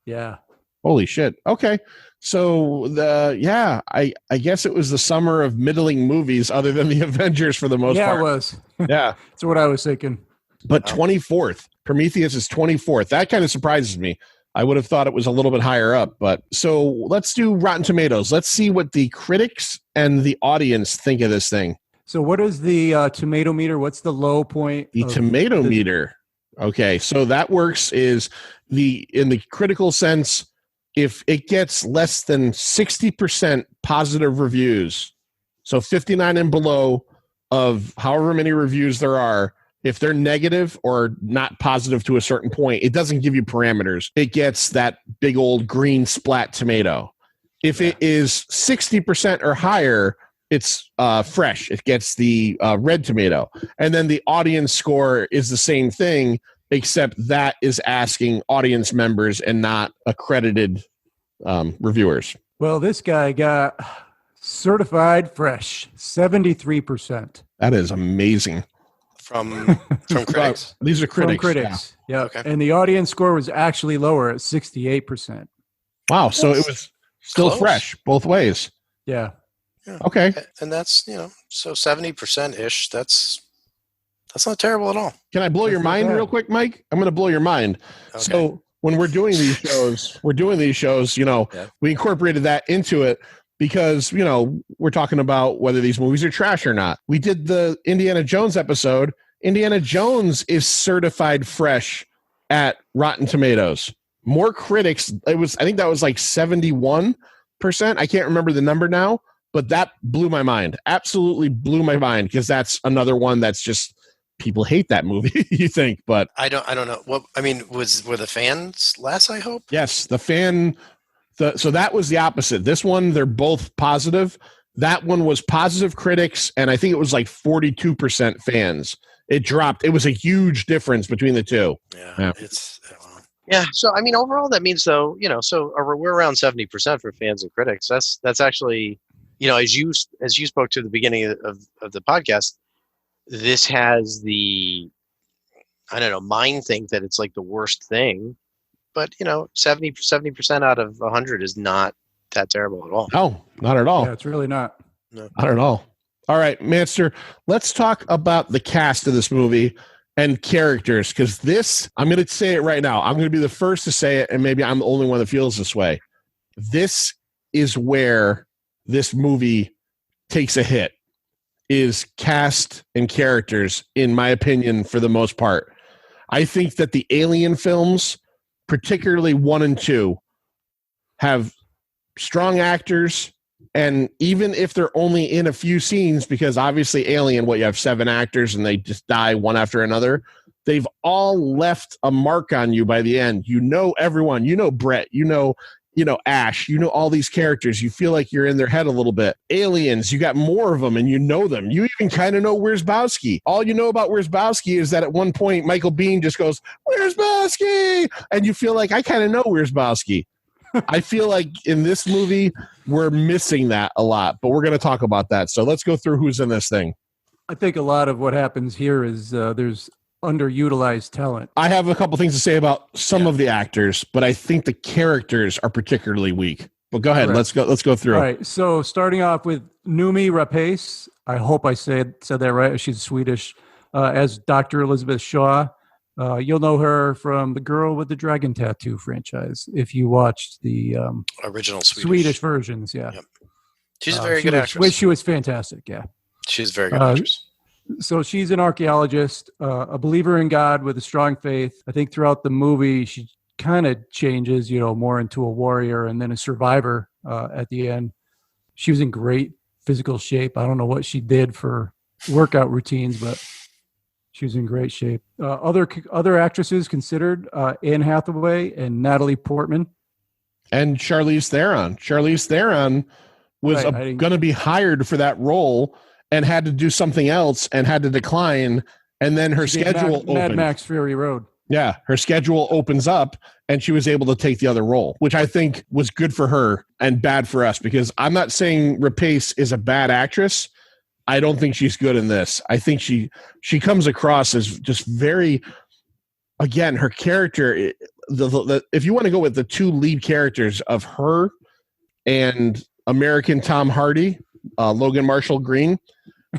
Yeah. Holy shit. Okay. So I guess it was the summer of middling movies other than the Avengers for the most part. Yeah, it was. Yeah. That's what I was thinking. But 24th. Prometheus is 24th. That kind of surprises me. I would have thought it was a little bit higher up. But so let's do Rotten Tomatoes. Let's see what the critics and the audience think of this thing. So what is the tomato meter? What's the low point? The tomato meter. Okay. So that works is in the critical sense, if it gets less than 60% positive reviews, so 59 and below of however many reviews there are, if they're negative or not positive to a certain point, it doesn't give you parameters. It gets that big old green splat tomato. If it is 60% or higher, it's fresh. It gets the red tomato. And then the audience score is the same thing, except that is asking audience members and not accredited reviewers. Well, this guy got certified fresh, 73%. That is amazing. From critics. These are critics. From critics. Yeah. Okay. And the audience score was actually lower at 68%. Wow. So it was still close. fresh both ways. Yeah. Okay. And that's, so 70% ish. That's not terrible at all. Can I blow your mind bad. real quick, Mike? I'm going to blow your mind. Okay. So when we're doing these shows, we incorporated that into it because, we're talking about whether these movies are trash or not. We did the Indiana Jones episode. Indiana Jones is certified fresh at Rotten Tomatoes. More critics. I think that was like 71%. I can't remember the number now, but that blew my mind. Absolutely blew my mind because that's another one that's just people hate that movie, you think, but I don't know. Well, I mean, were the fans less, I hope? yes, so that was the opposite. This one, they're both positive. That one was positive critics, and I think it was like 42% fans. It dropped. It was a huge difference between the two. Yeah. Yeah. So, I mean, overall, that means, though, so we're around 70% for fans and critics. That's actually as you spoke to at the beginning of the podcast, this has the, I don't know, mind think that it's like the worst thing, but 70% out of 100 is not that terrible at all. No, not at all. Yeah, it's really not. No. Not at all. All right, Manster, let's talk about the cast of this movie and characters, because this, I'm going to say it right now. I'm going to be the first to say it, and maybe I'm the only one that feels this way. This is where this movie takes a hit, is cast and characters, in my opinion, for the most part. I think that the Alien films, particularly 1 and 2, have strong actors. And even if they're only in a few scenes, because obviously Alien, you have 7 actors and they just die one after another, they've all left a mark on you by the end. You know everyone. You know Brett. You know Ash. You know all these characters. You feel like you're in their head a little bit. Aliens, you got more of them and you know them. You even kind of know Wierzbowski. All you know about Wierzbowski is that at one point Michael Biehn just goes, Wierzbowski! And you feel like, I kind of know Wierzbowski. I feel like in this movie, we're missing that a lot, but we're going to talk about that. So let's go through who's in this thing. I think a lot of what happens here is there's underutilized talent. I have a couple things to say about some of the actors, but I think the characters are particularly weak. But go ahead, Correct. let's go through. All right, so starting off with Noomi Rapace, I hope I said that right. She's Swedish, as Dr. Elizabeth Shaw. You'll know her from the Girl with the Dragon Tattoo franchise if you watched the original Swedish versions. Yeah, yep. She's a very good actress. She was fantastic. Yeah, she's a very good actress. So she's an archaeologist, a believer in God with a strong faith. I think throughout the movie, she kind of changes, more into a warrior and then a survivor at the end. She was in great physical shape. I don't know what she did for workout routines, but she was in great shape. Other actresses considered, Anne Hathaway and Natalie Portman. And Charlize Theron. Charlize Theron was going to be hired for that role and had to do something else and had to decline. And then her schedule opened. Mad Max Fury Road. Yeah, her schedule opens up and she was able to take the other role, which I think was good for her and bad for us, because I'm not saying Rapace is a bad actress. I don't think she's good in this. I think she comes across as just very, again, her character, if you want to go with the 2 lead characters of her and American Tom Hardy, Logan Marshall Green,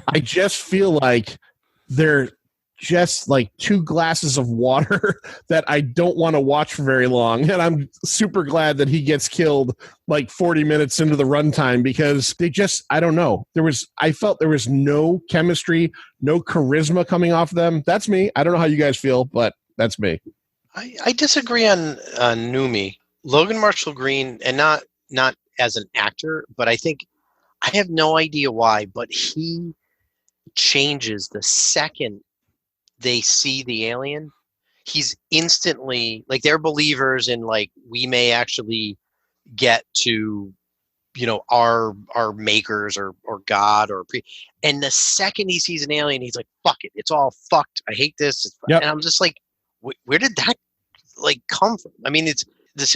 I just feel like they're just like 2 glasses of water that I don't want to watch for very long. And I'm super glad that he gets killed like 40 minutes into the runtime, because they just, I don't know. I felt there was no chemistry, no charisma coming off them. That's me. I don't know how you guys feel, but that's me. I disagree on Noomi. Logan Marshall Green, and not as an actor, but I think, I have no idea why, but he changes the second they see the alien. He's instantly, like, they're believers in, like, we may actually get to, our makers or God and the second he sees an alien, he's like, fuck it, it's all fucked. I hate this. Yep. And I'm just like, where did that come from? I mean,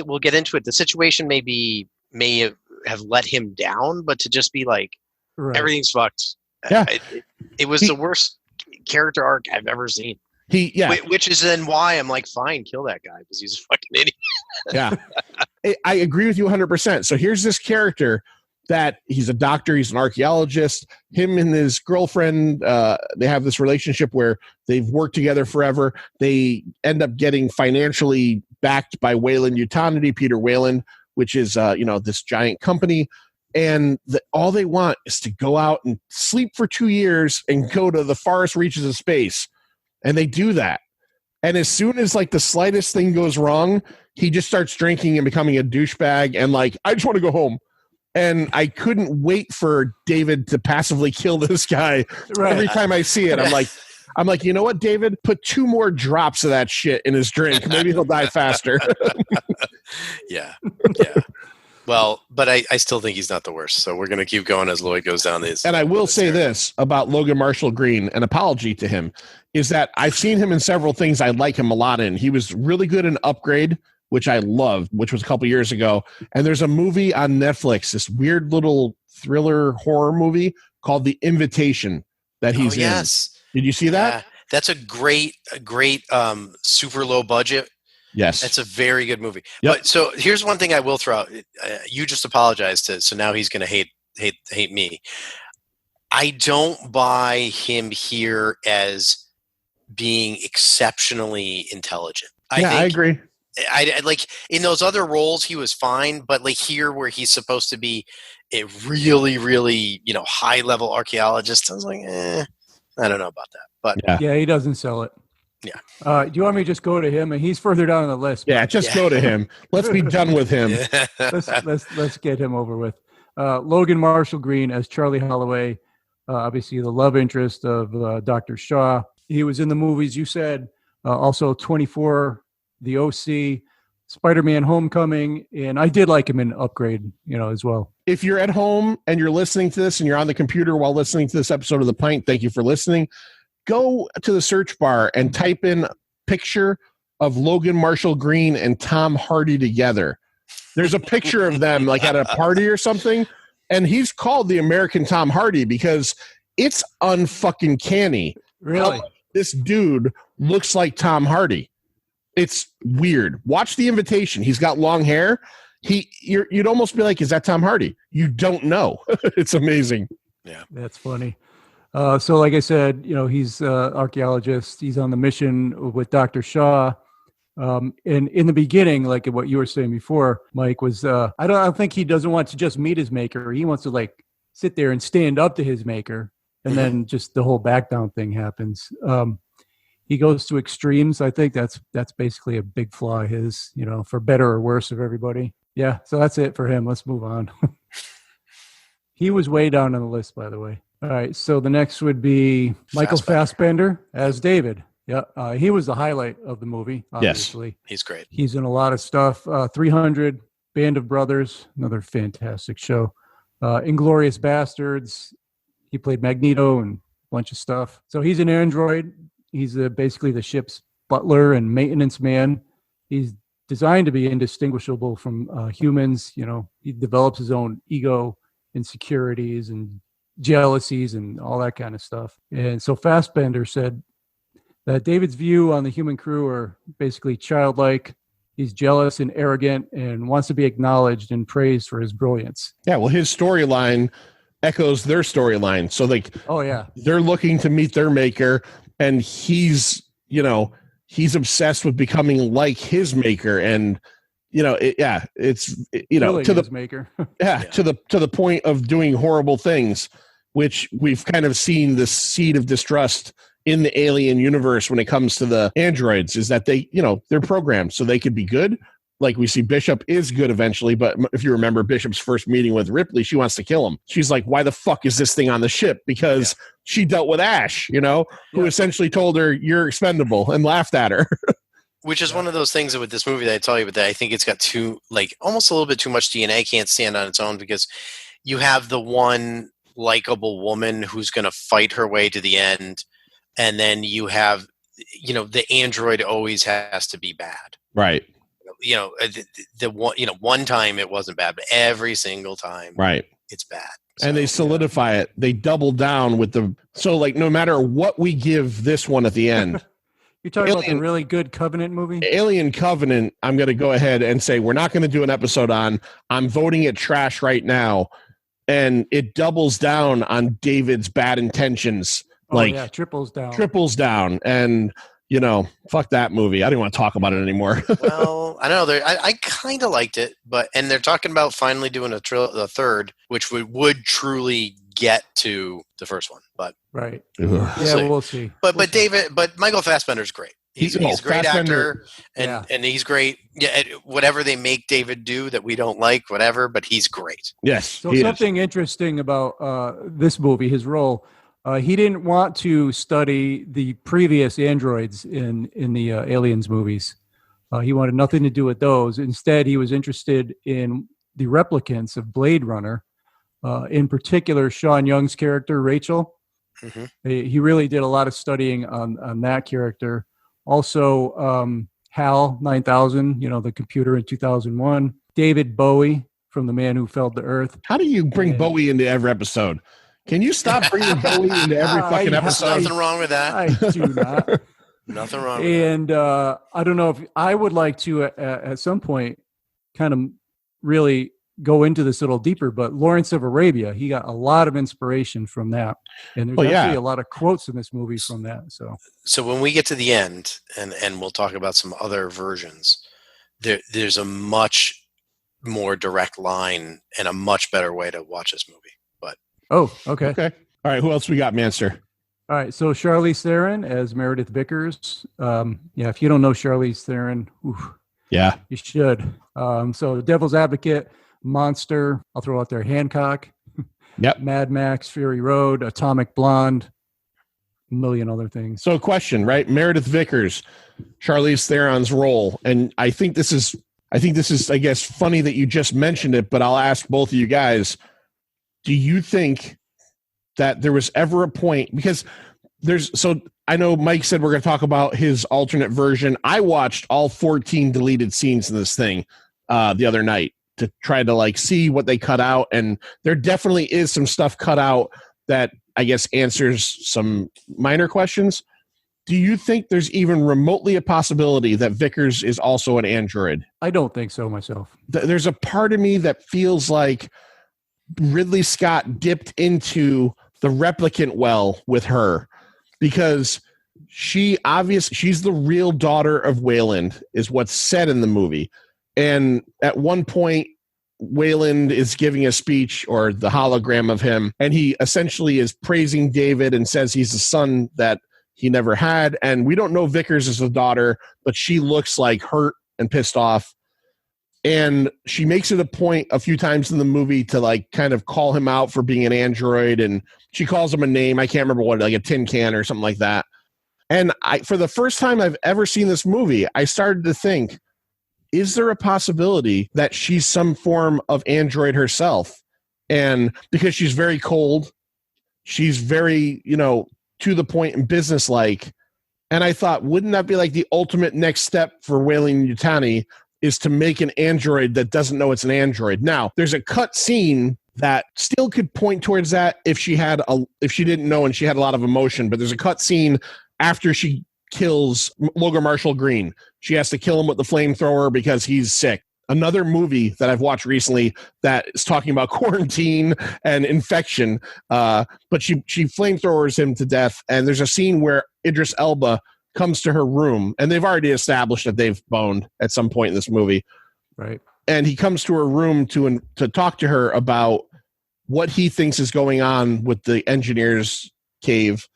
we'll get into it. The situation may have let him down, but to just be like, everything's fucked. Yeah. It was the worst character arc I've ever seen. Which is then why I'm like, fine, kill that guy, because he's a fucking idiot. Yeah. I agree with you 100%. So here's this character that he's a doctor, he's an archaeologist. Him and his girlfriend, they have this relationship where they've worked together forever. They end up getting financially backed by Weyland-Yutani, Peter Weyland, which is this giant company. And all they want is to go out and sleep for 2 years and go to the farthest reaches of space. And they do that. And as soon as like the slightest thing goes wrong, he just starts drinking and becoming a douchebag and like, I just want to go home. And I couldn't wait for David to passively kill this guy. Every time I see it, I'm like, you know what, David? Put 2 more drops of that shit in his drink. Maybe he'll die faster. Yeah. Well, but I still think he's not the worst. So we're going to keep going as Lloyd goes down these. And I will say this about Logan Marshall Green, an apology to him, is that I've seen him in several things I like him a lot in. He was really good in Upgrade, which I loved, which was a couple years ago. And there's a movie on Netflix, this weird little thriller horror movie called The Invitation that he's in. Did you see that? Yeah. That's a great super low budget. Yes. That's a very good movie. Yep. But so here's one thing I will throw out. You just apologized to, so now he's going to hate me. I don't buy him here as being exceptionally intelligent. I agree. I like in those other roles he was fine, but like here where he's supposed to be a really, really, high level archaeologist, I was like, I don't know about that. But yeah, he doesn't sell it. Yeah. Do you want me to just go to him? And he's further down on the list. Yeah, just go to him. Let's be done with him. Let's get him over with. Logan Marshall Green as Charlie Holloway, obviously the love interest of Dr. Shaw. He was in the movies you said, also 24, The OC, Spider-Man Homecoming, and I did like him in Upgrade, as well. If you're at home and you're listening to this and you're on the computer while listening to this episode of The Pint, thank you for listening. Go to the search bar and type in picture of Logan Marshall Green and Tom Hardy together. There's a picture of them like at a party or something, and he's called the American Tom Hardy because it's unfucking canny. Really? This dude looks like Tom Hardy. It's weird. Watch The Invitation. He's got long hair. You'd almost be like, is that Tom Hardy? You don't know. It's amazing. Yeah. That's funny. So like I said, he's an archaeologist. He's on the mission with Dr. Shaw. And in the beginning, like what you were saying before, Mike, was I don't think he doesn't want to just meet his maker. He wants to like sit there and stand up to his maker. And then just the whole back down thing happens. He goes to extremes. I think that's basically a big flaw of his, for better or worse of everybody. Yeah, so that's it for him. Let's move on. He was way down on the list, by the way. All right, so the next would be Michael Fassbender as David. Yeah, he was the highlight of the movie, obviously. Yes, he's great. He's in a lot of stuff. 300, Band of Brothers, another fantastic show. Inglourious Bastards. He played Magneto and a bunch of stuff. So he's an android. He's basically the ship's butler and maintenance man. He's designed to be indistinguishable from humans. He develops his own ego, insecurities, and jealousies and all that kind of stuff. And so Fassbender said that David's view on the human crew are basically childlike. He's jealous and arrogant and wants to be acknowledged and praised for his brilliance. Yeah, well, his storyline echoes their storyline. So they're looking to meet their maker, and he's obsessed with becoming like his maker. And it's to the maker. to the point of doing horrible things, which we've kind of seen the seed of distrust in the alien universe when it comes to the androids, is that they're programmed so they could be good. Like we see Bishop is good eventually, but if you remember Bishop's first meeting with Ripley, she wants to kill him. She's like, why the fuck is this thing on the ship? Because she dealt with Ash, who essentially told her you're expendable and laughed at her. Which is one of those things with this movie that I tell you, but that I think it's got almost a little bit too much DNA. Can't stand on its own, because you have the one likable woman who's going to fight her way to the end. And then you have, the android always has to be bad. Right. The one time it wasn't bad, but every single time, right, it's bad. And they solidify it. They double down with no matter what we give this one at the end. You're talking about the really good Covenant movie? Alien Covenant, I'm going to go ahead and say we're not going to do an episode on. I'm voting it trash right now. And it doubles down on David's bad intentions. Triples down. And fuck that movie. I didn't want to talk about it anymore. Well, I don't know. I kind of liked it, and they're talking about finally doing a third, which would truly get to the first one. But right, we'll see. But Michael Fassbender's great. He's a great actor, and he's great. Yeah, whatever they make David do that we don't like, whatever, but he's great. Yes. So something interesting about this movie, his role. He didn't want to study the previous androids in the Aliens movies. He wanted nothing to do with those. Instead, he was interested in the replicants of Blade Runner, in particular, Sean Young's character, Rachel. Mm-hmm. He really did a lot of studying on that character. Also, HAL 9000, the computer in 2001. David Bowie from the man who fell to earth. How do you bring Bowie into every episode? Can you stop bringing Bowie into every fucking episode? There's nothing wrong with that. I do not. Nothing wrong with that. And I don't know if I would like to at some point kind of really go into this a little deeper, but Lawrence of Arabia, he got a lot of inspiration from that. And there's actually a lot of quotes in this movie from that. So when we get to the end, and we'll talk about some other versions, there's a much more direct line and a much better way to watch this movie. But okay. All right, who else we got, Manster? All right, so Charlize Theron as Meredith Vickers. If you don't know Charlize Theron, you should. So Devil's Advocate, Monster, I'll throw out there Hancock, Mad Max, Fury Road, Atomic Blonde, a million other things. So question, right? Meredith Vickers, Charlize Theron's role, and I think this is, I guess, funny that you just mentioned it, but I'll ask both of you guys, do you think that there was ever a point, because I know Mike said we're going to talk about his alternate version. I watched all 14 deleted scenes in this thing the other night to try to see what they cut out. And there definitely is some stuff cut out that I guess answers some minor questions. Do you think there's even remotely a possibility that Vickers is also an android? I don't think so myself. There's a part of me that feels like Ridley Scott dipped into the replicant well with her, because she's the real daughter of Wayland, is what's said in the movie. And at one point, Wayland is giving a speech, or the hologram of him, and he essentially is praising David and says he's a son that he never had. And we don't know Vickers is a daughter, but she looks like hurt and pissed off. And she makes it a point a few times in the movie to kind of call him out for being an android. And she calls him a name. I can't remember what, like a tin can or something like that. And for the first time I've ever seen this movie, I started to think, is there a possibility that she's some form of android herself? And because she's very cold, she's very, to the point and businesslike. And I thought, wouldn't that be the ultimate next step for Wayland Yutani, is to make an android that doesn't know it's an android? Now, there's a cut scene that still could point towards that if she didn't know and she had a lot of emotion. But there's a cut scene after she kills Logan Marshall Green. She has to kill him with the flamethrower because he's sick. Another movie that I've watched recently that is talking about quarantine and infection, but she flamethrowers him to death. And there's a scene where Idris Elba comes to her room, and they've already established that they've boned at some point in this movie. Right. And he comes to her room to talk to her about what he thinks is going on with the engineer's cave.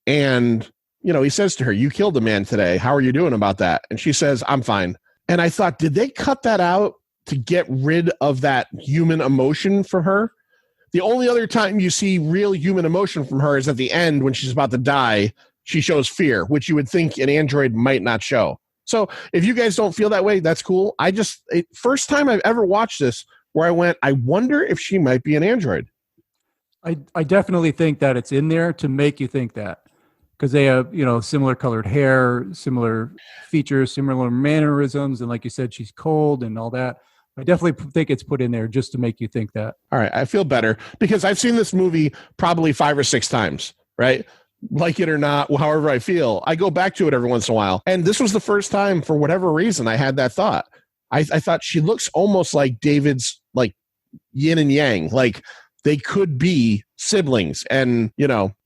And, he says to her, "You killed a man today. How are you doing about that?" And she says, "I'm fine." And I thought, did they cut that out to get rid of that human emotion from her? The only other time you see real human emotion from her is at the end when she's about to die. She shows fear, which you would think an android might not show. So if you guys don't feel that way, that's cool. First time I've ever watched this where I went, I wonder if she might be an android. I definitely think that it's in there to make you think that, because they have, similar colored hair, similar features, similar mannerisms. And like you said, she's cold and all that. I definitely think it's put in there just to make you think that. All right. I feel better because I've seen this movie probably 5 or 6 times, right? Like it or not, however I feel, I go back to it every once in a while. And this was the first time, for whatever reason, I had that thought. I thought she looks almost like David's, yin and yang, they could be siblings. And,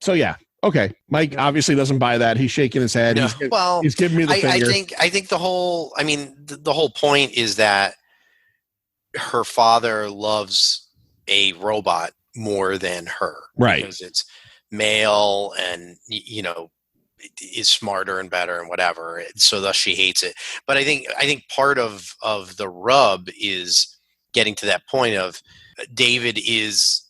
so yeah. Okay. Mike obviously doesn't buy that. He's shaking his head. No. He's giving me the finger. I think the whole point is that her father loves a robot more than her. Right. Because it's male and is smarter and better and whatever, so thus she hates it. But I think part of the rub is getting to that point of David is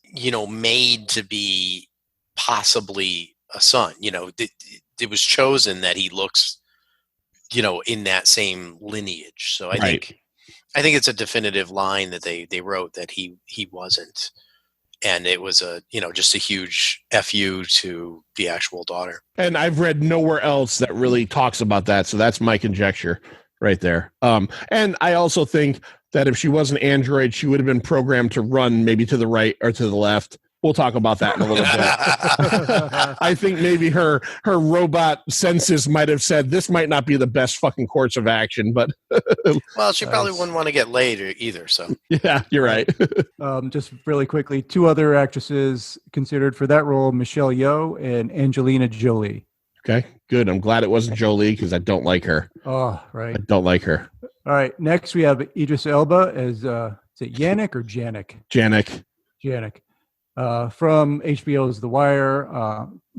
made to be possibly a son. It was chosen that he looks in that same lineage. So I think it's a definitive line that they wrote that he wasn't. And it was just a huge FU to the actual daughter. And I've read nowhere else that really talks about that. So that's my conjecture. right there. And I also think that if she was an android, she would have been programmed to run maybe to the right or to the left. We'll talk about that in a little bit. I think maybe her robot senses might have said this might not be the best fucking course of action, but well, she probably wouldn't want to get laid either. So yeah, you're right. Just really quickly, 2 other actresses considered for that role: Michelle Yeoh and Angelina Jolie. Okay, good. I'm glad it wasn't Jolie because I don't like her. Oh, right. I don't like her. All right. Next, we have Idris Elba as is it Yannick or Janik? Janik. From HBO's The Wire,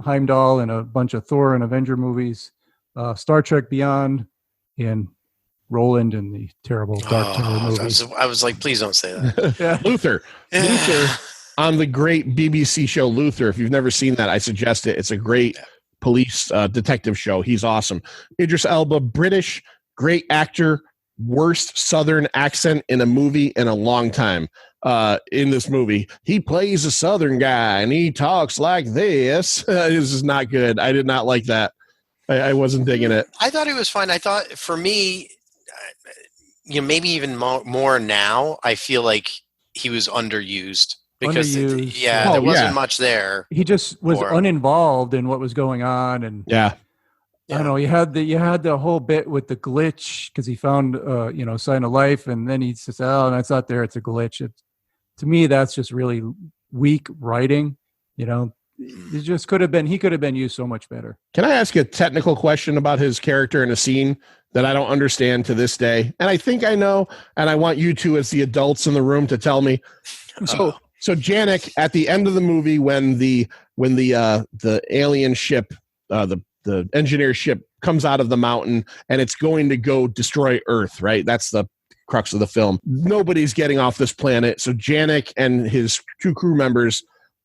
Heimdall, and a bunch of Thor and Avenger movies, Star Trek Beyond, and Roland in the terrible Dark Tower movies. I was like, please don't say that. Yeah. Luther on the great BBC show Luther. If you've never seen that, I suggest it. It's a great police detective show. He's awesome. Idris Elba, British, great actor, worst Southern accent in a movie in a long time. In this movie, he plays a Southern guy and he talks like this. This is not good. I did not like that. I wasn't digging it. I thought he was fine. I thought for me, maybe even more now, I feel like he was underused because there wasn't much there. He just was uninvolved in what was going on, and yeah. I don't know. You had the whole bit with the glitch because he found Sign of Life, and then he says, "Oh, that's not there. It's a glitch." To me, that's just really weak writing. It just could have been. He could have been used so much better. Can I ask a technical question about his character in a scene that I don't understand to this day? And I think I know, and I want you two as the adults in the room to tell me. So Janik at the end of the movie, when the alien ship, the engineer ship comes out of the mountain and it's going to go destroy Earth, right? That's the crux of the film. Nobody's getting off this planet. So Janik and his 2 crew members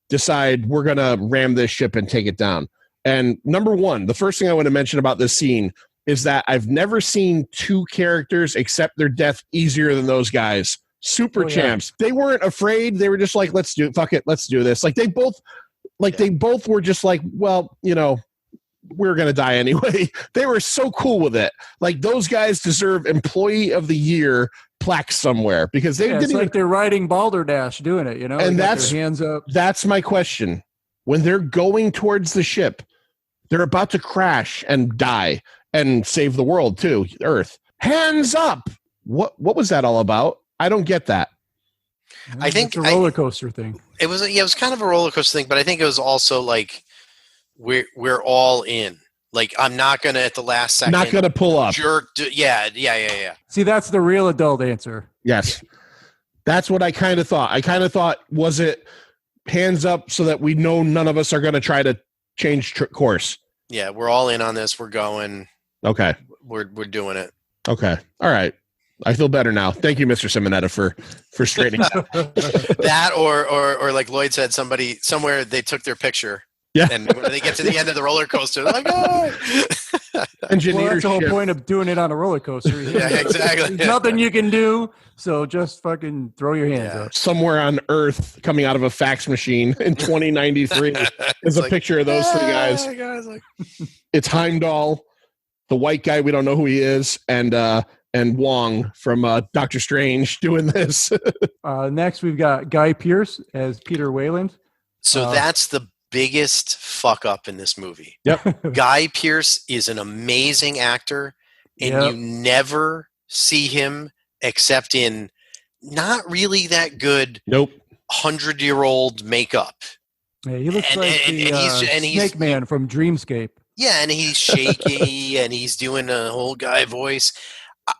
decide we're going to ram this ship and take it down. And number one, the first thing I want to mention about this scene is that I've never seen 2 characters accept their death easier than those guys. Super champs. They weren't afraid. They were just like, let's do it. Fuck it. Let's do this. Like they both were just like, well, we're going to die anyway. They were so cool with it. Like those guys deserve Employee of the Year plaques somewhere because they didn't like they're riding Balderdash doing it, and that's their hands up. That's my question. When they're going towards the ship, they're about to crash and die and save the world too, Earth. Hands up. What was that all about? I don't get that. I think it's a roller coaster thing. It was kind of a roller coaster thing, but I think it was also like we're all in. Like I'm not gonna at the last second. Not gonna pull up. Jerk. Yeah. See, that's the real adult answer. Yes, that's what I kind of thought. I kind of thought, was it hands up so that we know none of us are gonna try to change course? Yeah, we're all in on this. We're going. Okay. We're doing it. Okay. All right. I feel better now. Thank you, Mr. Simonetta, for straightening that. That or like Lloyd said, somebody somewhere they took their picture. Yeah. And when they get to the end of the roller coaster, they're like, oh. Engineer that's the whole point of doing it on a roller coaster. Yeah, exactly. There's nothing you can do, so just fucking throw your hands up. Somewhere on Earth, coming out of a fax machine in 2093, is a picture of those 3 guys. It's Heimdall, the white guy, we don't know who he is, and Wong from Doctor Strange doing this. Next, we've got Guy Pearce as Peter Wayland. So that's the biggest fuck up in this movie. Yep. Guy Pearce is an amazing actor, and you never see him except in not really that good 100-year-old makeup. Yeah, he looks like the Snake Man from Dreamscape. Yeah, and he's shaky, and he's doing a whole guy voice.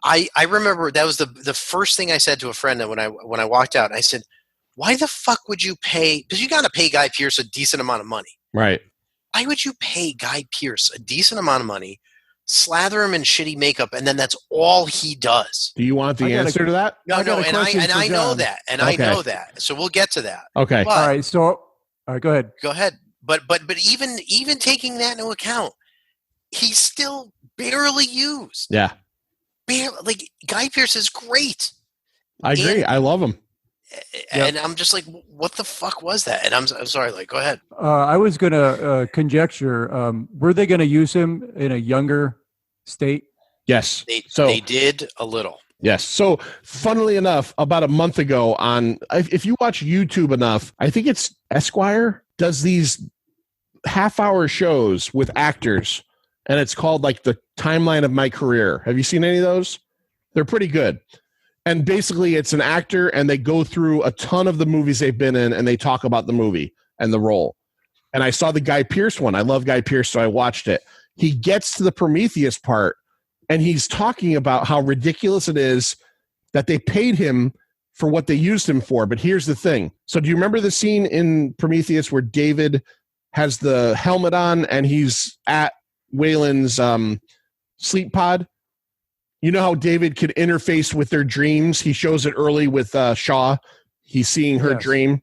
I remember that was the first thing I said to a friend that when I walked out. I said, why the fuck would you pay? Because you got to pay Guy Pearce a decent amount of money. Right. Why would you pay Guy Pearce a decent amount of money, slather him in shitty makeup, and then that's all he does? Do you want the answer to that? No, and I know that. And I know that. So we'll get to that. Okay. All right, so go ahead. Go ahead. But even taking that into account, he's still barely used. Yeah. Like Guy Pearce is great. I agree. I love him. And I'm just like, what the fuck was that? And I'm sorry, like, go ahead. I was going to conjecture, were they going to use him in a younger state? Yes. They did a little. Yes. So, funnily enough, about a month ago, if you watch YouTube enough, I think it's Esquire does these half-hour shows with actors, and it's called like the timeline of my career. Have you seen any of those? They're pretty good. And basically, it's an actor, and they go through a ton of the movies they've been in, and they talk about the movie and the role. And I saw the Guy Pearce one. I love Guy Pearce, so I watched it. He gets to the Prometheus part, and he's talking about how ridiculous it is that they paid him for what they used him for. But here's the thing. So do you remember the scene in Prometheus where David has the helmet on and he's at Wayland's sleep pod? You know how David could interface with their dreams? He shows it early with Shaw. He's seeing her dream.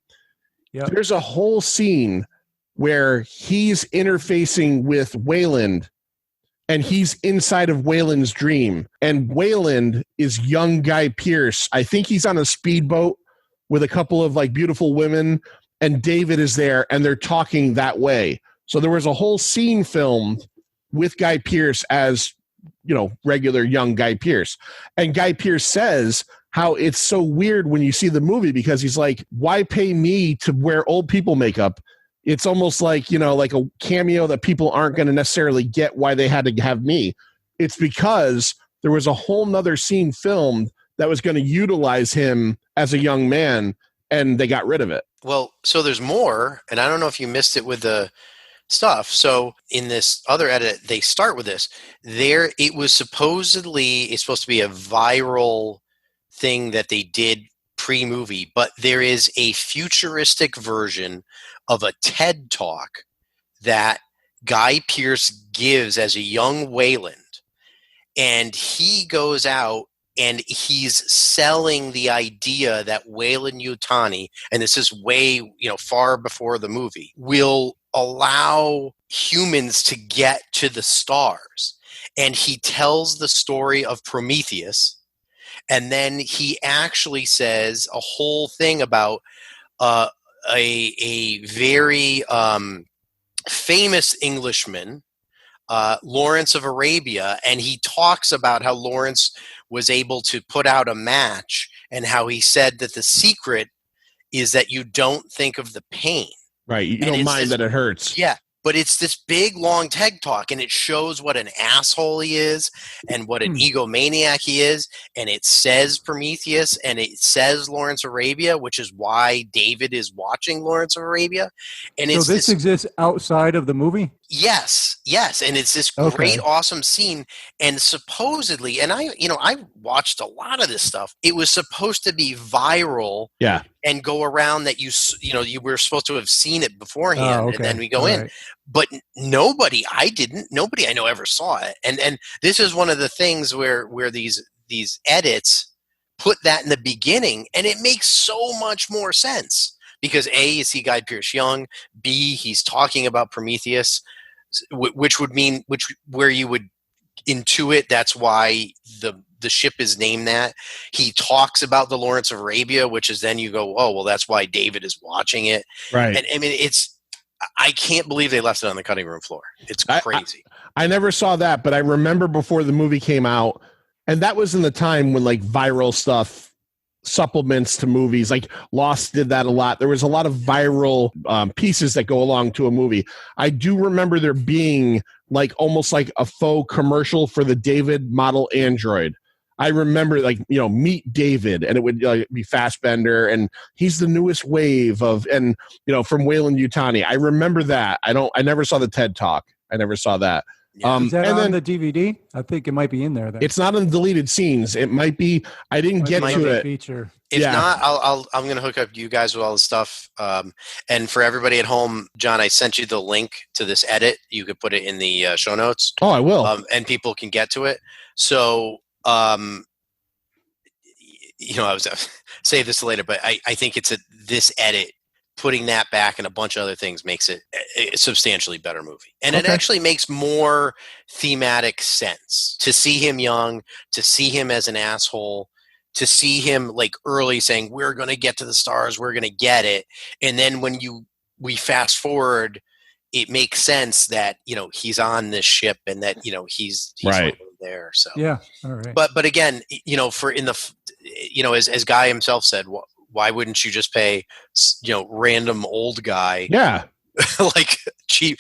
Yep. There's a whole scene where he's interfacing with Wayland, and he's inside of Wayland's dream. And Wayland is young Guy Pearce. I think he's on a speedboat with a couple of like beautiful women, and David is there, and they're talking that way. So there was a whole scene filmed with Guy Pearce as, you know, regular young Guy Pearce. And Guy Pearce says how it's so weird when you see the movie, because he's like, why pay me to wear old people makeup? It's almost like, you know, like a cameo that people aren't going to necessarily get why they had to have me. It's because there was a whole nother scene filmed that was going to utilize him as a young man, and they got rid of it. Well, so there's more, and I don't know if you missed it with the stuff. So in this other edit, they start with this. It was supposedly, it's supposed to be a viral thing that they did pre-movie, but there is a futuristic version of a TED Talk that Guy Pearce gives as a young Wayland. And he goes out and he's selling the idea that Wayland Yutani, and this is way, you know, far before the movie, will allow humans to get to the stars. And he tells the story of Prometheus. And then he actually says a whole thing about a very famous Englishman, Lawrence of Arabia, and he talks about how Lawrence was able to put out a match, and how he said that the secret is that you don't think of the pain. Right. You don't mind that it hurts. Yeah. But it's this big, long TED Talk, and it shows what an asshole he is and what an egomaniac he is. And it says Prometheus, and it says Lawrence of Arabia, which is why David is watching Lawrence of Arabia. And so this exists outside of the movie? Yes. And it's this great, awesome scene. And supposedly, and I watched a lot of this stuff. It was supposed to be viral. Yeah. And go around that you were supposed to have seen it beforehand, and then we go in. But nobody I know ever saw it. And this is one of the things where these edits put that in the beginning, and it makes so much more sense. Because A, you see Guy Pearce young, B, he's talking about Prometheus, which would mean where you would intuit that's why the ship is named that. He talks about the Lawrence of Arabia, which is then you go, oh, well, that's why David is watching it. Right. And I mean, I can't believe they left it on the cutting room floor. It's crazy. I never saw that, but I remember before the movie came out, and that was in the time when like viral stuff, supplements to movies, like Lost did that a lot. There was a lot of viral pieces that go along to a movie. I do remember there being like almost like a faux commercial for the David model android. I remember, like, you know, meet David, and it would be Fassbender, and he's the newest wave of, and, you know, from Wayland Yutani. I remember that. I never saw the TED Talk. I never saw that. Yeah. Is that on the DVD? I think it might be in there. Then. It's not in the deleted scenes. It might be. I didn't get to it. Feature. If not, I'm going to hook up you guys with all the stuff. And for everybody at home, John, I sent you the link to this edit. You could put it in the show notes. Oh, I will. And people can get to it. So, you know, I was save this later, but I think it's this edit, putting that back and a bunch of other things makes it a substantially better movie. And it actually makes more thematic sense to see him young, to see him as an asshole, to see him like early saying, we're going to get to the stars, we're going to get it. And then when we fast forward, it makes sense that, you know, he's on this ship and that, you know, he's right. there. So Yeah. All right. but again, as Guy himself said, why wouldn't you just pay random old guy Yeah. like cheap,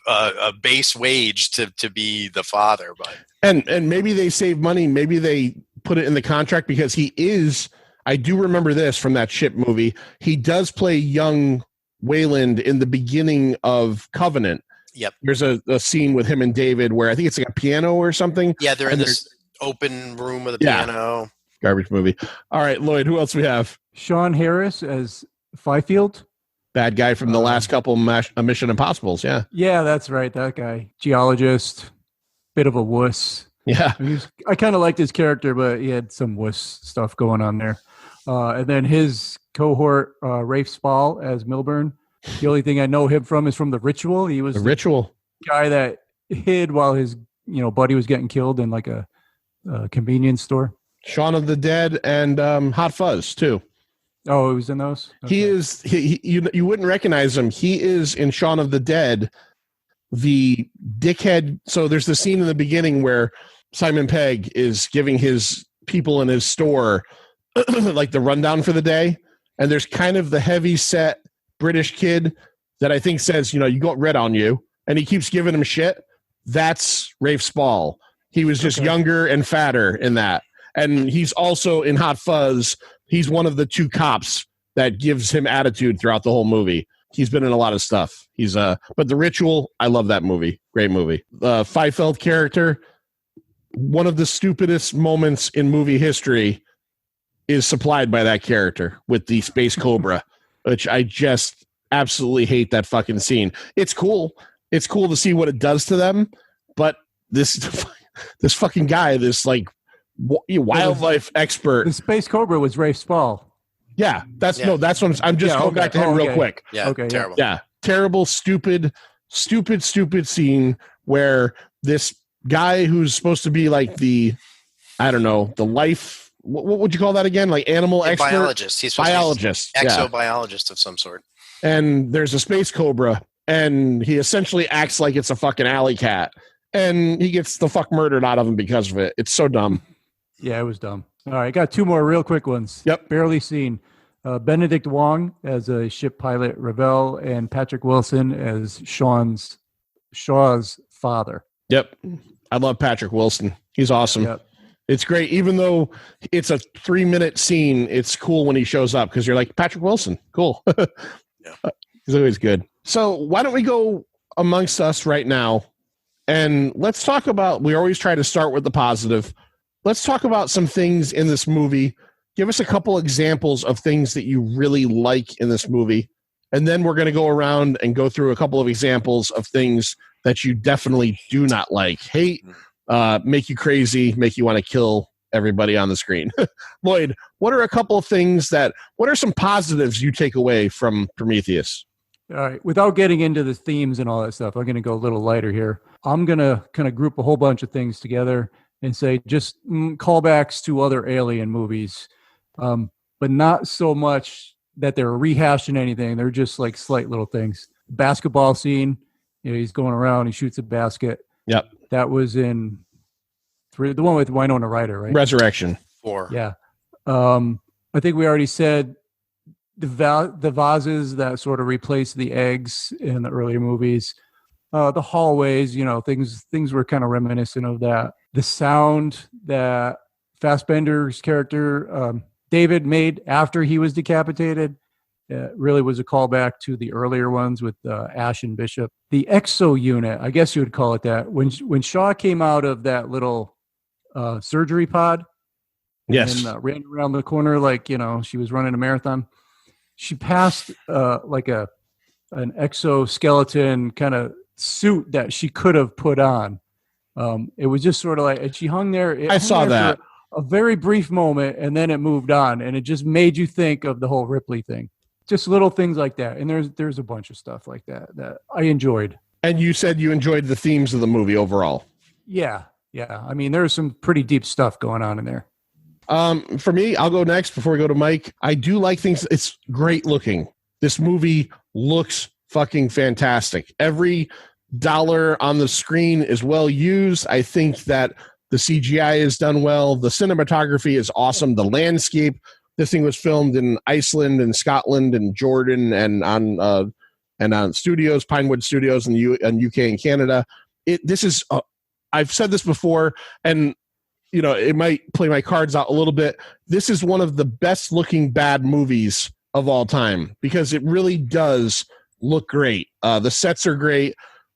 a base wage to be the father? But and maybe they save money. Maybe they put it in the contract because he is. I do remember this from that ship movie. He does play young Wayland in the beginning of Covenant. Yep. There's a scene with him and David where I think it's like a piano or something. Yeah, they're in this open room with a piano. Garbage movie. All right, Lloyd, who else we have? Sean Harris as Fifield. Bad guy from the last couple Mission Impossibles, yeah. Yeah, that's right. That guy. Geologist. Bit of a wuss. Yeah. I kind of liked his character, but he had some wuss stuff going on there. And then his cohort, Rafe Spall as Milburn. The only thing I know him from is from The Ritual. He was The Ritual guy that hid while his buddy was getting killed in like a convenience store. Shaun of the Dead and Hot Fuzz too. Oh, he was in those. Okay. He is. You wouldn't recognize him. He is in Shaun of the Dead, the dickhead. So there's the scene in the beginning where Simon Pegg is giving his people in his store like the rundown for the day, and there's kind of the heavy set British kid that I think says, you got red on you, and he keeps giving him shit. That's Rafe Spall. He was just younger and fatter in that. And he's also in Hot Fuzz. He's one of the two cops that gives him attitude throughout the whole movie. He's been in a lot of stuff. But The Ritual, I love that movie. Great movie. Fifield character, one of the stupidest moments in movie history is supplied by that character with the Space Cobra, which I just absolutely hate that fucking scene. It's cool. It's cool to see what it does to them, but this fucking guy, this like wildlife expert. The Space Cobra was Rafe Spall. Yeah, that's what I'm just going back to him real quick. Yeah, okay, terrible. Yeah, terrible, stupid scene where this guy who's supposed to be like the life. What would you call that again? Like animal expert? Biologist. He's biologist. Exobiologist of some sort. And there's a Space Cobra, and he essentially acts like it's a fucking alley cat. And he gets the fuck murdered out of him because of it. It's so dumb. Yeah, it was dumb. All right, got two more real quick ones. Yep. Barely seen. Benedict Wong as a ship pilot, Ravel, and Patrick Wilson as Shaw's father. Yep. I love Patrick Wilson. He's awesome. Yep. It's great. Even though it's a 3-minute scene, it's cool when he shows up because you're like, Patrick Wilson. Cool. He's always good. So why don't we go amongst us right now and let's talk about, we always try to start with the positive. Let's talk about some things in this movie. Give us a couple examples of things that you really like in this movie. And then we're going to go around and go through a couple of examples of things that you definitely do not like, hate, make you crazy, make you want to kill everybody on the screen. Lloyd, what are a couple of things what are some positives you take away from Prometheus? All right. Without getting into the themes and all that stuff, I'm going to go a little lighter here. I'm going to kind of group a whole bunch of things together and say just callbacks to other Alien movies, but not so much that they're rehashing anything. They're just like slight little things. Basketball scene, he's going around, he shoots a basket. Yep. That was in the one with Winona Ryder, right? Resurrection. 4. Yeah. I think we already said the vases that sort of replaced the eggs in the earlier movies. The hallways, things were kind of reminiscent of that. The sound that Fassbender's character, David, made after he was decapitated really was a callback to the earlier ones with Ash and Bishop. The exo unit, I guess you would call it that. When Shaw came out of that little surgery pod, yes, and ran around the corner like she was running a marathon, she passed like an exoskeleton kind of suit that she could have put on. It was just sort of like, and she hung there. I saw that. A very brief moment, and then it moved on, and it just made you think of the whole Ripley thing. Just little things like that, and there's a bunch of stuff like that I enjoyed. And you said you enjoyed the themes of the movie overall. Yeah. I mean, there's some pretty deep stuff going on in there. For me, I'll go next before we go to Mike. I do like things. It's great looking. This movie looks fucking fantastic. Every dollar on the screen is well used. I think that The CGI is done well. The cinematography is awesome. The landscape. This thing was filmed in Iceland and Scotland and Jordan and on studios, Pinewood Studios in the UK and Canada. This is I've said this before, and it might play my cards out a little bit. This is one of the best looking bad movies of all time because it really does look great. The sets are great.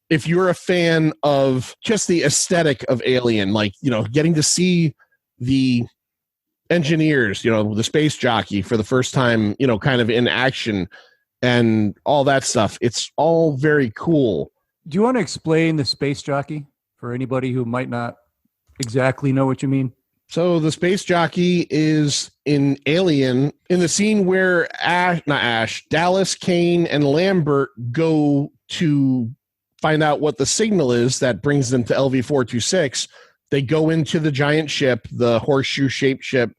If you're a fan of just the aesthetic of Alien, like, getting to see the engineers, the space jockey for the first time, kind of in action and all that stuff, it's all very cool. Do you want to explain the space jockey for anybody who might not exactly know what you mean? So the space jockey is in Alien in the scene where Dallas, Kane, and Lambert go to find out what the signal is that brings them to LV-426. They go into the giant ship, the horseshoe-shaped ship,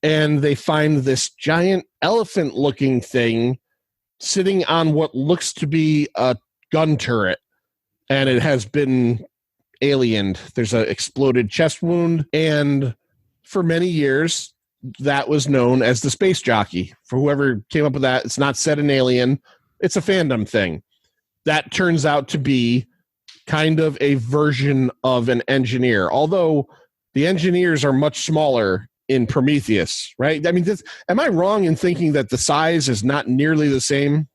and they find this giant elephant-looking thing sitting on what looks to be a gun turret, and it has been aliened. There's an exploded chest wound, and for many years, that was known as the space jockey. For whoever came up with that, it's not said in Alien. It's a fandom thing. That turns out to be kind of a version of an engineer, although the engineers are much smaller in Prometheus, right? I mean, am I wrong in thinking that the size is not nearly the same?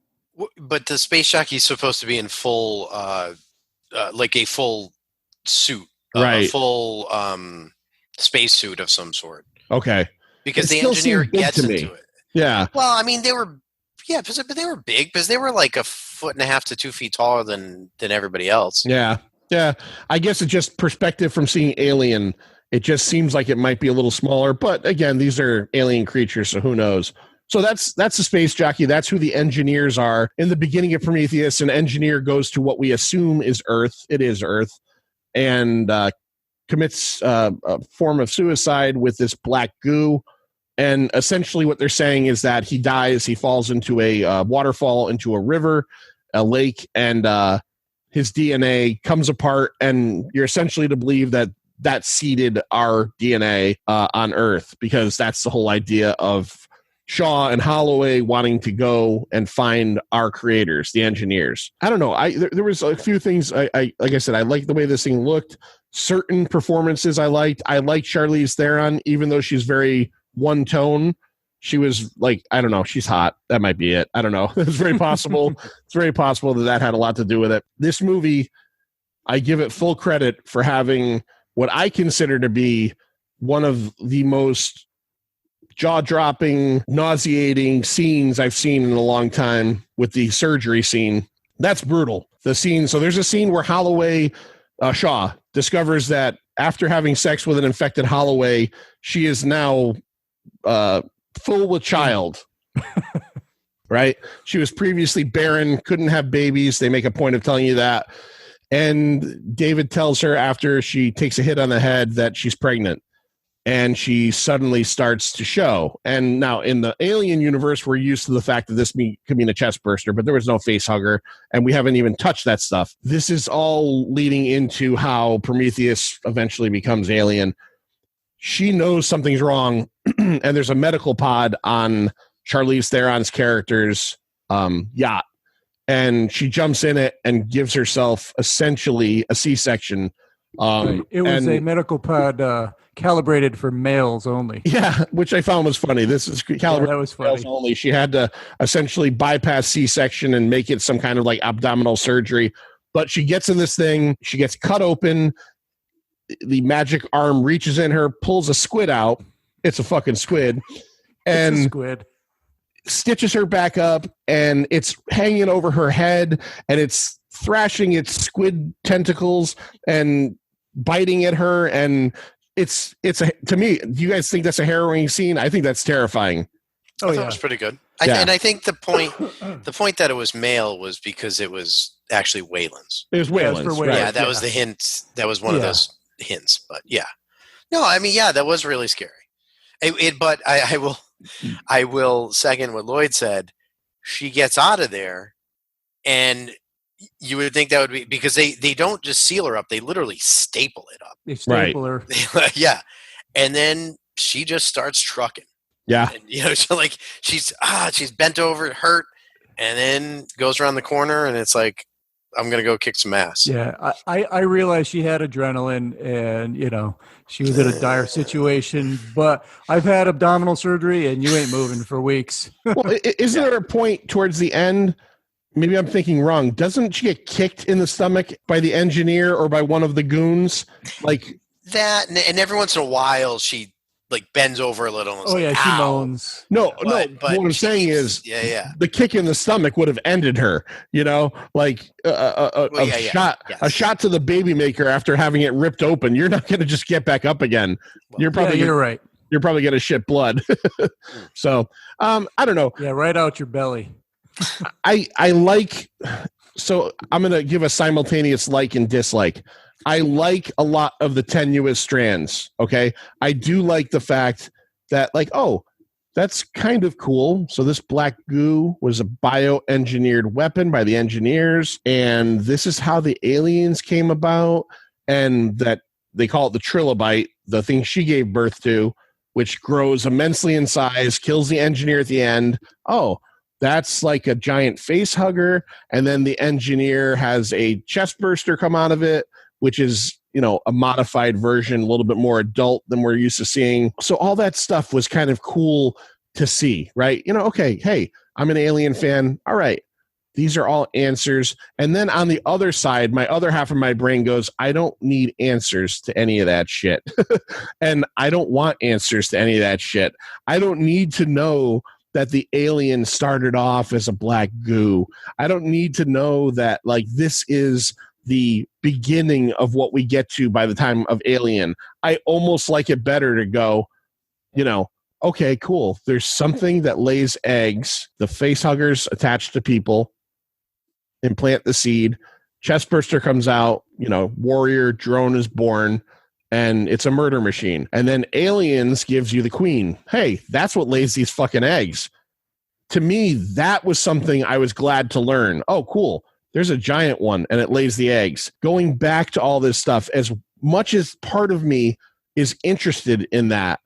But the space jockey is supposed to be in full, like a full suit, right? A full space suit of some sort. Okay. Because the engineer gets into it. Yeah. Well, I mean, they were big because they were like 1.5 to 2 feet taller than everybody else. Yeah. Yeah. I guess it's just perspective from seeing Alien. It just seems like it might be a little smaller, but again, these are alien creatures, so who knows? So that's the space jockey. That's who the engineers are. In the beginning of Prometheus, an engineer goes to what we assume is Earth. It is Earth. And commits a form of suicide with this black goo. And essentially what they're saying is that he dies. He falls into a waterfall, into a river, a lake, and his DNA comes apart. And you're essentially to believe that seeded our DNA on Earth, because that's the whole idea of Shaw and Holloway wanting to go and find our creators, the engineers. I don't know. There was a few things. Like I said, I liked the way this thing looked. Certain performances I liked. I liked Charlize Theron, even though she's very one tone. She was like, I don't know, she's hot. That might be it. I don't know. It's very possible. It's very possible that had a lot to do with it. This movie, I give it full credit for having what I consider to be one of the most jaw-dropping, nauseating scenes I've seen in a long time with the surgery scene. That's brutal. The scene. So there's a scene where Shaw discovers that after having sex with an infected Holloway, she is now full with child. Right? She was previously barren, couldn't have babies. They make a point of telling you that. And David tells her after she takes a hit on the head that she's pregnant. And she suddenly starts to show. And now in the Alien universe, we're used to the fact that this could mean a chest burster, but there was no face hugger, and we haven't even touched that stuff. This is all leading into how Prometheus eventually becomes Alien. She knows something's wrong, and there's a medical pod on Charlize Theron's character's yacht. And she jumps in it and gives herself essentially a C-section. It was a medical pod calibrated for males only. Yeah, which I found was funny. This is calibrated for males only. She had to essentially bypass C-section and make it some kind of like abdominal surgery. But she gets in this thing. She gets cut open. The magic arm reaches in her, pulls a squid out. It's a fucking squid. And it's a squid. Stitches her back up, and it's hanging over her head, and it's thrashing its squid tentacles and biting at her. And it's to me, do you guys think that's a harrowing scene? I think that's terrifying. I thought it was pretty good. And I think the point that it was male was because it was actually Wayland's. It was Wayland's. Right. Yeah, that was the hint. That was one of those hints. But yeah, no, I mean, yeah, that was really scary. But I will second what Lloyd said. She gets out of there, and You would think that would be because they don't just seal her up; they literally staple it up. They staple her. Yeah, and then she just starts trucking. Yeah. And, so like she's bent over, hurt, and then goes around the corner, and it's like, I'm gonna go kick some ass. Yeah, I realized she had adrenaline, and she was in a dire situation. But I've had abdominal surgery, and you ain't moving for weeks. Well, isn't there a point towards the end? Maybe I'm thinking wrong. Doesn't she get kicked in the stomach by the engineer or by one of the goons? Like that, and every once in a while she like bends over a little. And she moans. No. But what I'm saying is, the kick in the stomach would have ended her. Like a shot to the baby maker after having it ripped open. You're not going to just get back up again. You're probably you're right. You're probably going to shit blood. So I don't know. Yeah, right out your belly. I like. So I'm going to give a simultaneous like and dislike. I like a lot of the tenuous strands, okay? I do like the fact that, that's kind of cool. So this black goo was a bioengineered weapon by the engineers, and this is how the aliens came about, and that they call it the trilobite, the thing she gave birth to, which grows immensely in size, kills the engineer at the end. Oh, that's like a giant face hugger, and then the engineer has a chest burster come out of it, which is, a modified version, a little bit more adult than we're used to seeing. So all that stuff was kind of cool to see, right? Okay, hey, I'm an Alien fan. All right, these are all answers. And then on the other side, my other half of my brain goes, I don't need answers to any of that shit. And I don't want answers to any of that shit. I don't need to know that the alien started off as a black goo. I don't need to know that, this is the beginning of what we get to by the time of Alien. I almost like it better to go, okay, cool. There's something that lays eggs. The face huggers attached to people, implant the seed. Chestburster comes out, warrior drone is born, and it's a murder machine. And then Aliens gives you the queen. Hey, that's what lays these fucking eggs. To me, that was something I was glad to learn. Oh, cool. There's a giant one, and it lays the eggs. Going back to all this stuff, as much as part of me is interested in that,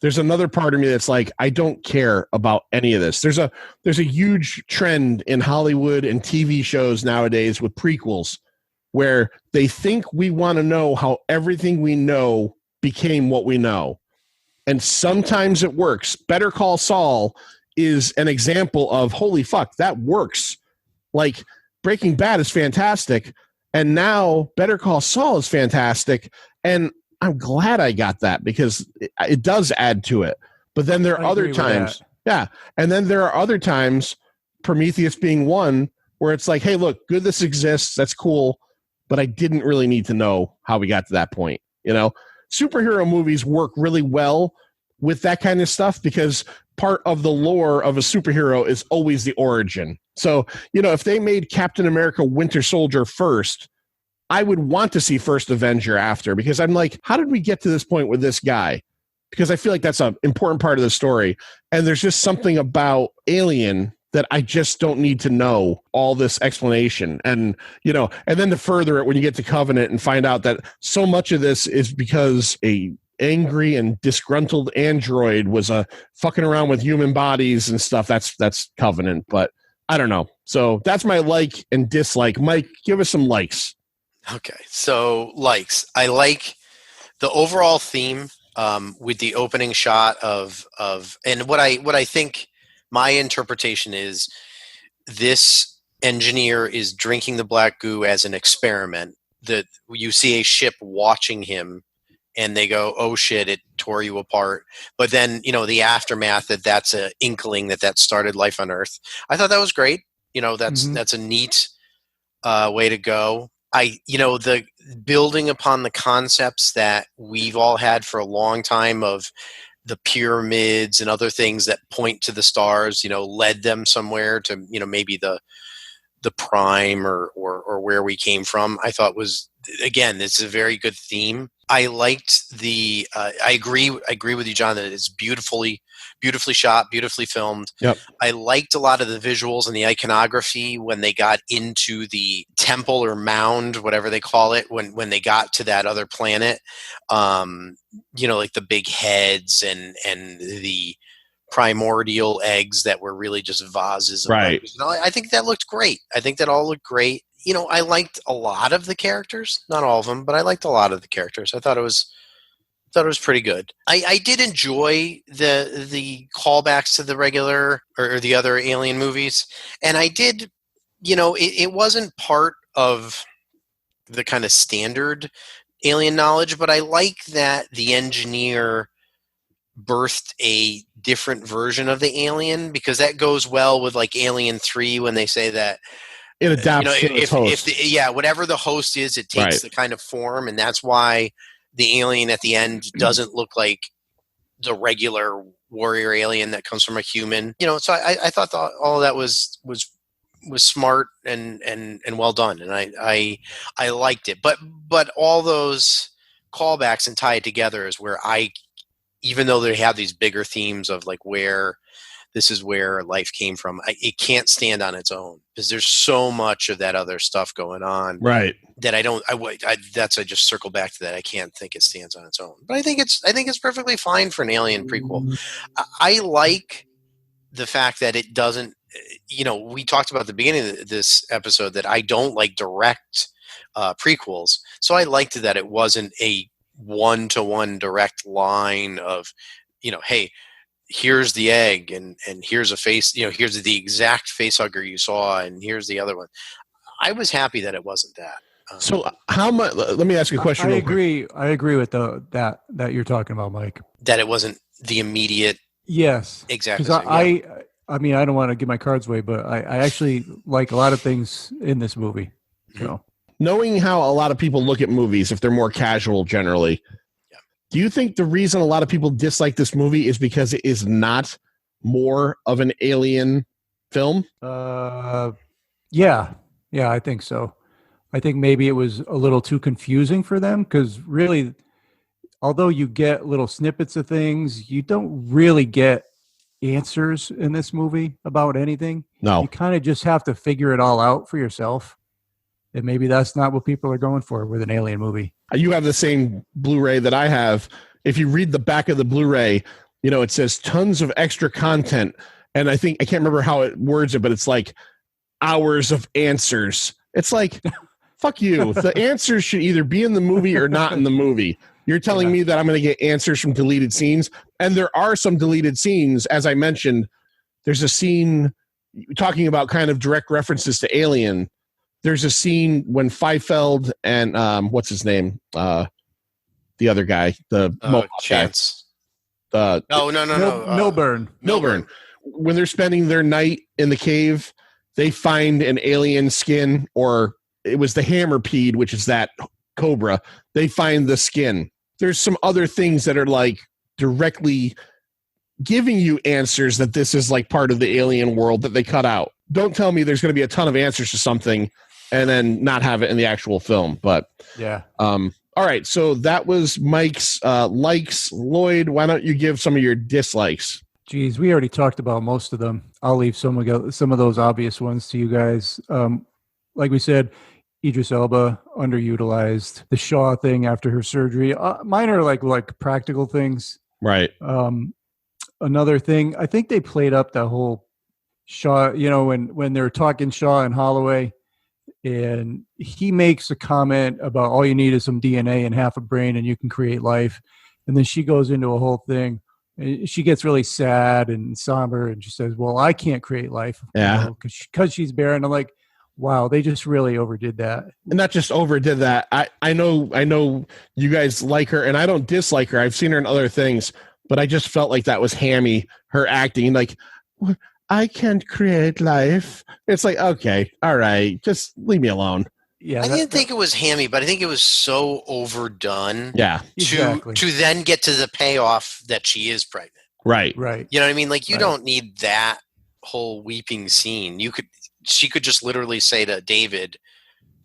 there's another part of me that's like, I don't care about any of this. There's a huge trend in Hollywood and TV shows nowadays with prequels where they think we want to know how everything we know became what we know. And sometimes it works. Better Call Saul is an example of, holy fuck, that works. Like, Breaking Bad is fantastic, and now Better Call Saul is fantastic, and I'm glad I got that because it does add to it. But then there are other times, and then there are other times, Prometheus being one, where it's like, hey, look, good this exists, that's cool, but I didn't really need to know how we got to that point. Superhero movies work really well with that kind of stuff because part of the lore of a superhero is always the origin. So, if they made Captain America Winter Soldier first, I would want to see First Avenger after, because I'm like, how did we get to this point with this guy? Because I feel like that's an important part of the story. And there's just something about Alien that I just don't need to know all this explanation. And, and then to further it, when you get to Covenant and find out that so much of this is because a angry and disgruntled android was fucking around with human bodies and stuff. That's Covenant, but I don't know. So that's my like and dislike. Mike, give us some likes. Okay, so likes. I like the overall theme with the opening shot of and what I think my interpretation is, this engineer is drinking the black goo as an experiment. That you see a ship watching him, and they go, "Oh shit, it tore you apart." But then, the aftermath that's a inkling that started life on Earth. I thought that was great. That's a neat way to go. The building upon the concepts that we've all had for a long time of the pyramids and other things that point to the stars, led them somewhere to, maybe the prime or where we came from. I thought was again, it's a very good theme. I liked the. I agree with you, John, that it's beautifully shot, beautifully filmed. Yep. I liked a lot of the visuals and the iconography when they got into the temple or mound, whatever they call it, when they got to that other planet. Like the big heads and the primordial eggs that were really just vases of Right. bugs. I think that looked great. I think that all looked great. I liked a lot of the characters, not all of them, but I liked a lot of the characters. I thought it was pretty good. I did enjoy the callbacks to the regular or the other Alien movies, and I did, it wasn't part of the kind of standard Alien knowledge, but I like that the engineer birthed a different version of the alien, because that goes well with like Alien 3 when they say that It adapts to its host. Whatever the host is, it takes the kind of form, and that's why the alien at the end doesn't look like the regular warrior alien that comes from a human. So I thought all of that was smart and well done, and I liked it. But all those callbacks and tie it together is where even though they have these bigger themes of like where this is where life came from, it can't stand on its own, because there's so much of that other stuff going on, right? That I just circle back to that. I can't think it stands on its own, but I think it's perfectly fine for an Alien prequel. I like the fact that it doesn't. We talked about at the beginning of this episode that I don't like direct prequels, so I liked that it wasn't a one-to-one direct line of, hey, here's the egg and here's a face, here's the exact face hugger you saw and here's the other one. I was happy that it wasn't that. So how much, let me ask you a question. I agree with that you're talking about, Mike. That it wasn't the immediate. Yes. Exactly. Because I mean, I don't want to give my cards away, but I actually like a lot of things in this movie. So. Knowing how a lot of people look at movies, if they're more casual generally, do you think the reason a lot of people dislike this movie is because it is not more of an alien film? Yeah, I think so. I think maybe it was a little too confusing for them, because really, although you get little snippets of things, you don't really get answers in this movie about anything. No. You kind of just have to figure it all out for yourself. And maybe that's not what people are going for with an alien movie. You have the same Blu-ray that I have. If you read the back of the Blu-ray, it says tons of extra content. And I can't remember how it words it, but it's like hours of answers. It's like, fuck you. The answers should either be in the movie or not in the movie. You're telling me that I'm going to get answers from deleted scenes. And there are some deleted scenes. As I mentioned, there's a scene talking about kind of direct references to Alien. There's a scene when Feifeld and what's his name, the other guy, the Chance. No. Milburn. When they're spending their night in the cave, they find an alien skin, or it was the hammerpede, which is that cobra. They find the skin. There's some other things that are like directly giving you answers that this is like part of the alien world that they cut out. Don't tell me there's going to be a ton of answers to something and then not have it in the actual film. But yeah. All right. So that was Mike's likes. Lloyd, why don't you give some of your dislikes? Geez, we already talked about most of them. I'll leave some of those obvious ones to you guys. Like we said, Idris Elba underutilized. The Shaw thing after her surgery. Mine are like practical things. Right. Another thing, I think they played up the whole Shaw, when they're talking Shaw and Holloway, and he makes a comment about all you need is some DNA and half a brain and you can create life. And then she goes into a whole thing. She gets really sad and somber, and she says, well, I can't create life. Yeah. Because she's barren. I'm like, wow, they just really overdid that. And not just overdid that. I know you guys like her, and I don't dislike her. I've seen her in other things, but I just felt like that was hammy, her acting. Like, I can't create life. It's like, okay, all right, just leave me alone. Yeah, I didn't think it was hammy, but I think it was so overdone. Yeah, to then get to the payoff that she is pregnant. Right. You know what I mean? Like, you don't need that whole weeping scene. She could just literally say to David,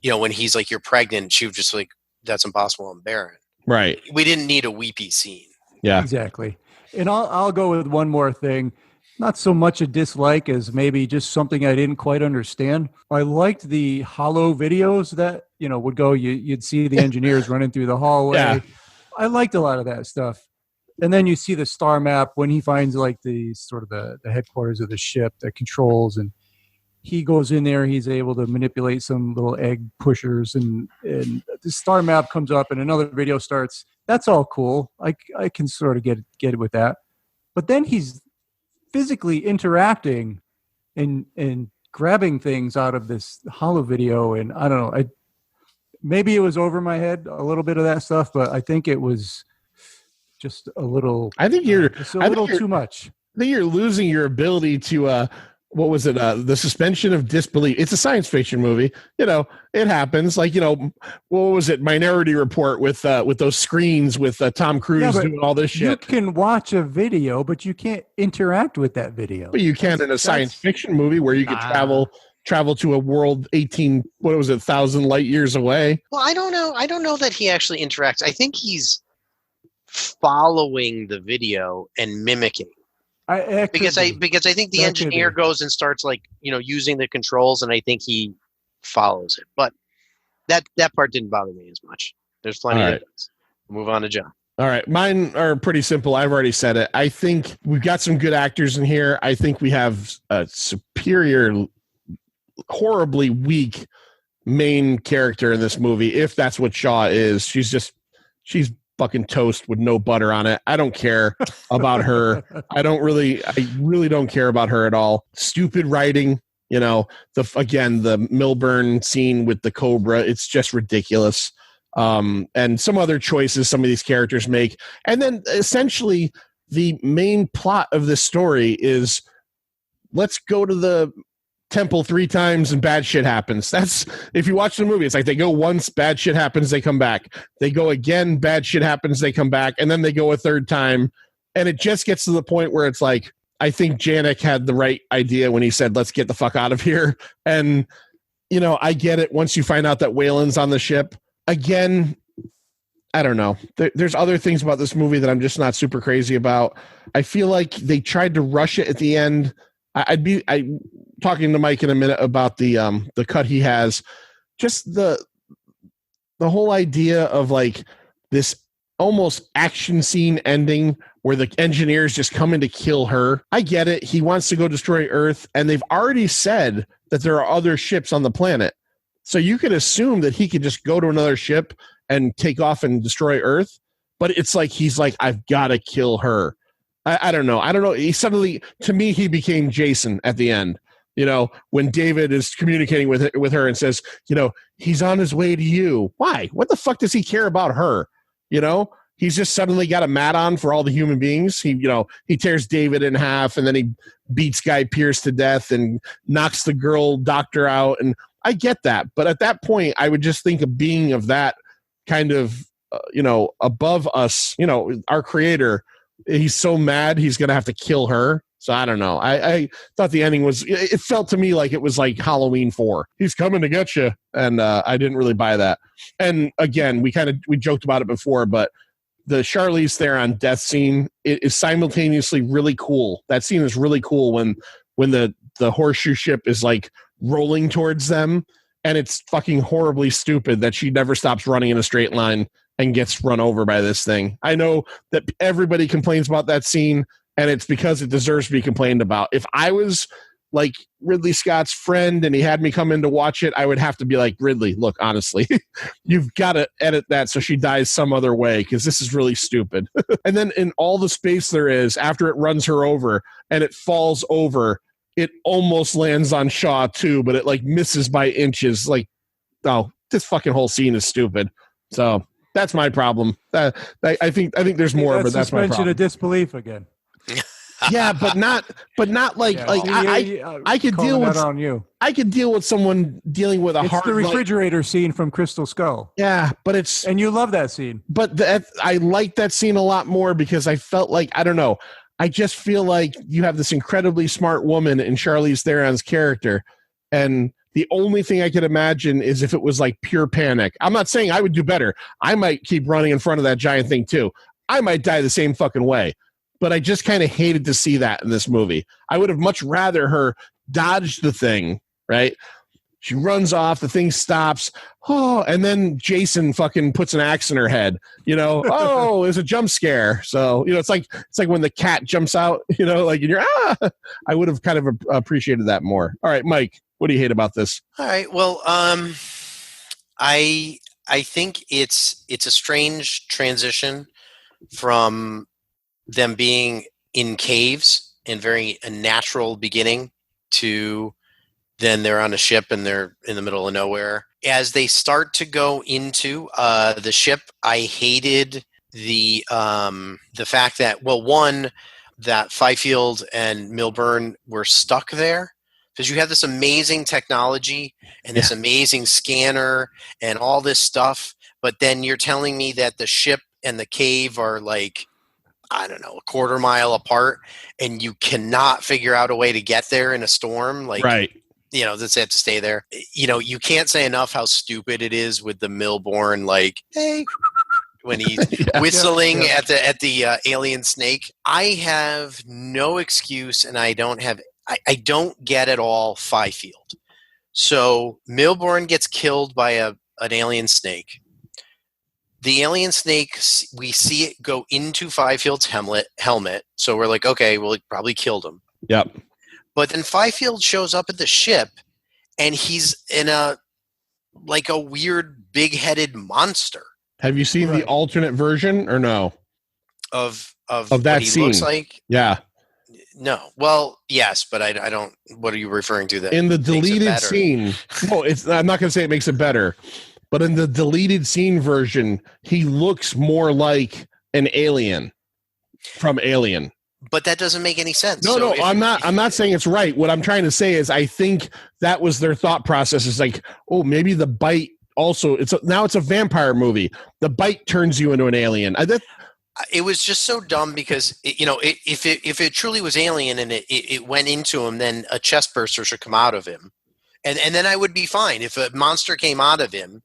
when he's like, "You're pregnant," she was just like, "That's impossible. I'm barren." Right. We didn't need a weepy scene. Yeah. Exactly. And I'll go with one more thing. Not so much a dislike as maybe just something I didn't quite understand. I liked the hollow videos that, would go, you'd see the engineers running through the hallway. Yeah. I liked a lot of that stuff. And then you see the star map when he finds like the sort of the headquarters of the ship that controls, and he goes in there, he's able to manipulate some little egg pushers, and the star map comes up and another video starts. That's all cool. I can sort of get it with that. But then he's physically interacting and grabbing things out of this hollow video, and I don't know. Maybe it was over my head a little bit of that stuff, but I think it was just a little. I think you're too much. I think you're losing your ability to what was it? The suspension of disbelief. It's a science fiction movie. It happens. Like, what was it? Minority Report with those screens with Tom Cruise doing all this shit. You can watch a video, but you can't interact with that video. But you can in a science fiction movie where you could travel to a world 1,000 light years away. Well, I don't know that he actually interacts. I think he's following the video and mimicking. Because I think the engineer goes and starts using the controls, and I think he follows it. But that part didn't bother me as much. There's plenty of things. Move on to John. All right, mine are pretty simple. I've already said it. I think we've got some good actors in here. I think we have a superior, horribly weak main character in this movie. If that's what Shaw is, she's fucking toast with no butter on it. I don't care about her. I really don't care about her at all. Stupid writing, the Milburn scene with the Cobra, it's just ridiculous. And some other choices some of these characters make. And then essentially the main plot of this story is let's go to the temple 3 times and bad shit happens. That's, if you watch the movie, it's like they go once, bad shit happens, they come back. They go again, bad shit happens, they come back, and then they go a 3rd time. And it just gets to the point where it's like, I think Janik had the right idea when he said, let's get the fuck out of here. And, I get it once you find out that Wayland's on the ship. Again, I don't know. There's other things about this movie that I'm just not super crazy about. I feel like they tried to rush it at the end. I talking to Mike in a minute about the cut he has. Just the whole idea of like this almost action scene ending where the engineers just come in to kill her. I get it. He wants to go destroy Earth, and they've already said that there are other ships on the planet. So you could assume that he could just go to another ship and take off and destroy Earth. But it's like he's like, I've got to kill her. I don't know. He suddenly, to me, he became Jason at the end. When David is communicating with her and says, he's on his way to you. Why? What the fuck does he care about her? He's just suddenly got a mat on for all the human beings. He tears David in half, and then he beats Guy Pearce to death and knocks the girl doctor out. And I get that. But at that point, I would just think a being of that kind of, above us, our creator, he's so mad he's going to have to kill her. So I don't know. I thought the ending it felt to me like it was like Halloween 4. He's coming to get you. And I didn't really buy that. And again, we joked about it before, but the Charlize Theron death scene, it is simultaneously really cool. That scene is really cool when the horseshoe ship is like rolling towards them, and it's fucking horribly stupid that she never stops running in a straight line and gets run over by this thing. I know that everybody complains about that scene, and it's because it deserves to be complained about. If I was like Ridley Scott's friend and he had me come in to watch it, I would have to be like, Ridley, look, honestly, you've got to edit that so she dies some other way, because this is really stupid. And then in all the space there is, after it runs her over and it falls over, it almost lands on Shaw too, but it like misses by inches. Like, oh, this fucking whole scene is stupid. So that's my problem. I think there's more, but that's my problem. Suspension of disbelief again. Yeah, but not like I could deal with on you. I could deal with someone dealing with It's the refrigerator scene from Crystal Skull. Yeah, but and you love that scene. But I like that scene a lot more because I felt like, I don't know, I just feel like you have this incredibly smart woman in Charlize Theron's character, and The only thing I could imagine is if it was like pure panic. I'm not saying I would do better. I might keep running in front of that giant thing too. I might die the same fucking way. But I just kind of hated to see that in this movie. I would have much rather her dodge the thing, right? She runs off, the thing stops, and then Jason fucking puts an axe in her head. It's a jump scare. So, it's like when the cat jumps out, like and you're I would have kind of appreciated that more. All right, Mike, what do you hate about this? All right. Well, I think it's a strange transition from them being in caves and very a natural beginning to then they're on a ship and they're in the middle of nowhere. As they start to go into the ship, I hated the fact that, well, one, that Fifield and Milburn were stuck there because you have this amazing technology and this amazing scanner and all this stuff, but then you're telling me that the ship and the cave are like, I don't know, a quarter mile apart, and you cannot figure out a way to get there in a storm. Like, right. That's have to stay there. You can't say enough how stupid it is with the Milborn, like, hey, when he's whistling at the alien snake. I have no excuse, and I don't get at all Fifield. So Milborn gets killed by an alien snake. The alien snake, we see it go into Fifield's helmet. So we're like, okay, well, it probably killed him. Yep. But then Fifield shows up at the ship, and he's in a weird big-headed monster. Have you seen the alternate version or no? Of that what he scene? Looks like? Yeah. No. Well, yes, but I don't. What are you referring to? That in the deleted scene? No, I'm not going to say it makes it better, but in the deleted scene version, he looks more like an alien from Alien. But that doesn't make any sense. No, I'm not saying it's right. What I'm trying to say is I think that was their thought process. Is like, oh, maybe the bite also. Now it's a vampire movie. The bite turns you into an alien. It was just so dumb because if it truly was alien and it went into him, then a chest burster should come out of him, and then I would be fine. If a monster came out of him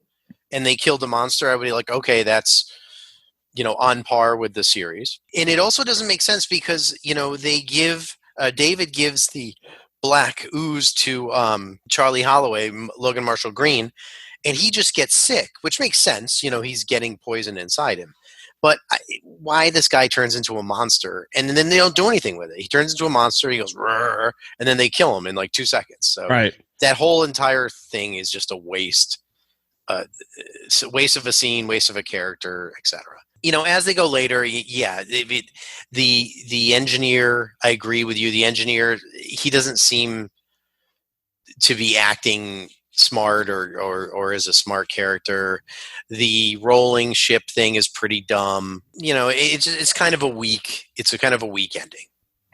and they killed the monster, I would be like, okay, that's on par with the series. And it also doesn't make sense because, they give, David gives the black ooze to Charlie Holloway, Logan Marshall Green, and he just gets sick, which makes sense. He's getting poison inside him. But why this guy turns into a monster, and then they don't do anything with it. He turns into a monster, he goes, "Rrr," and then they kill him in like 2 seconds. So right. That whole entire thing is just a waste. Waste of a scene, waste of a character, etc. As they go later, the engineer, I agree with you. The engineer, he doesn't seem to be acting smart or as a smart character. The rolling ship thing is pretty dumb. It's kind of a weak. It's a kind of a weak ending.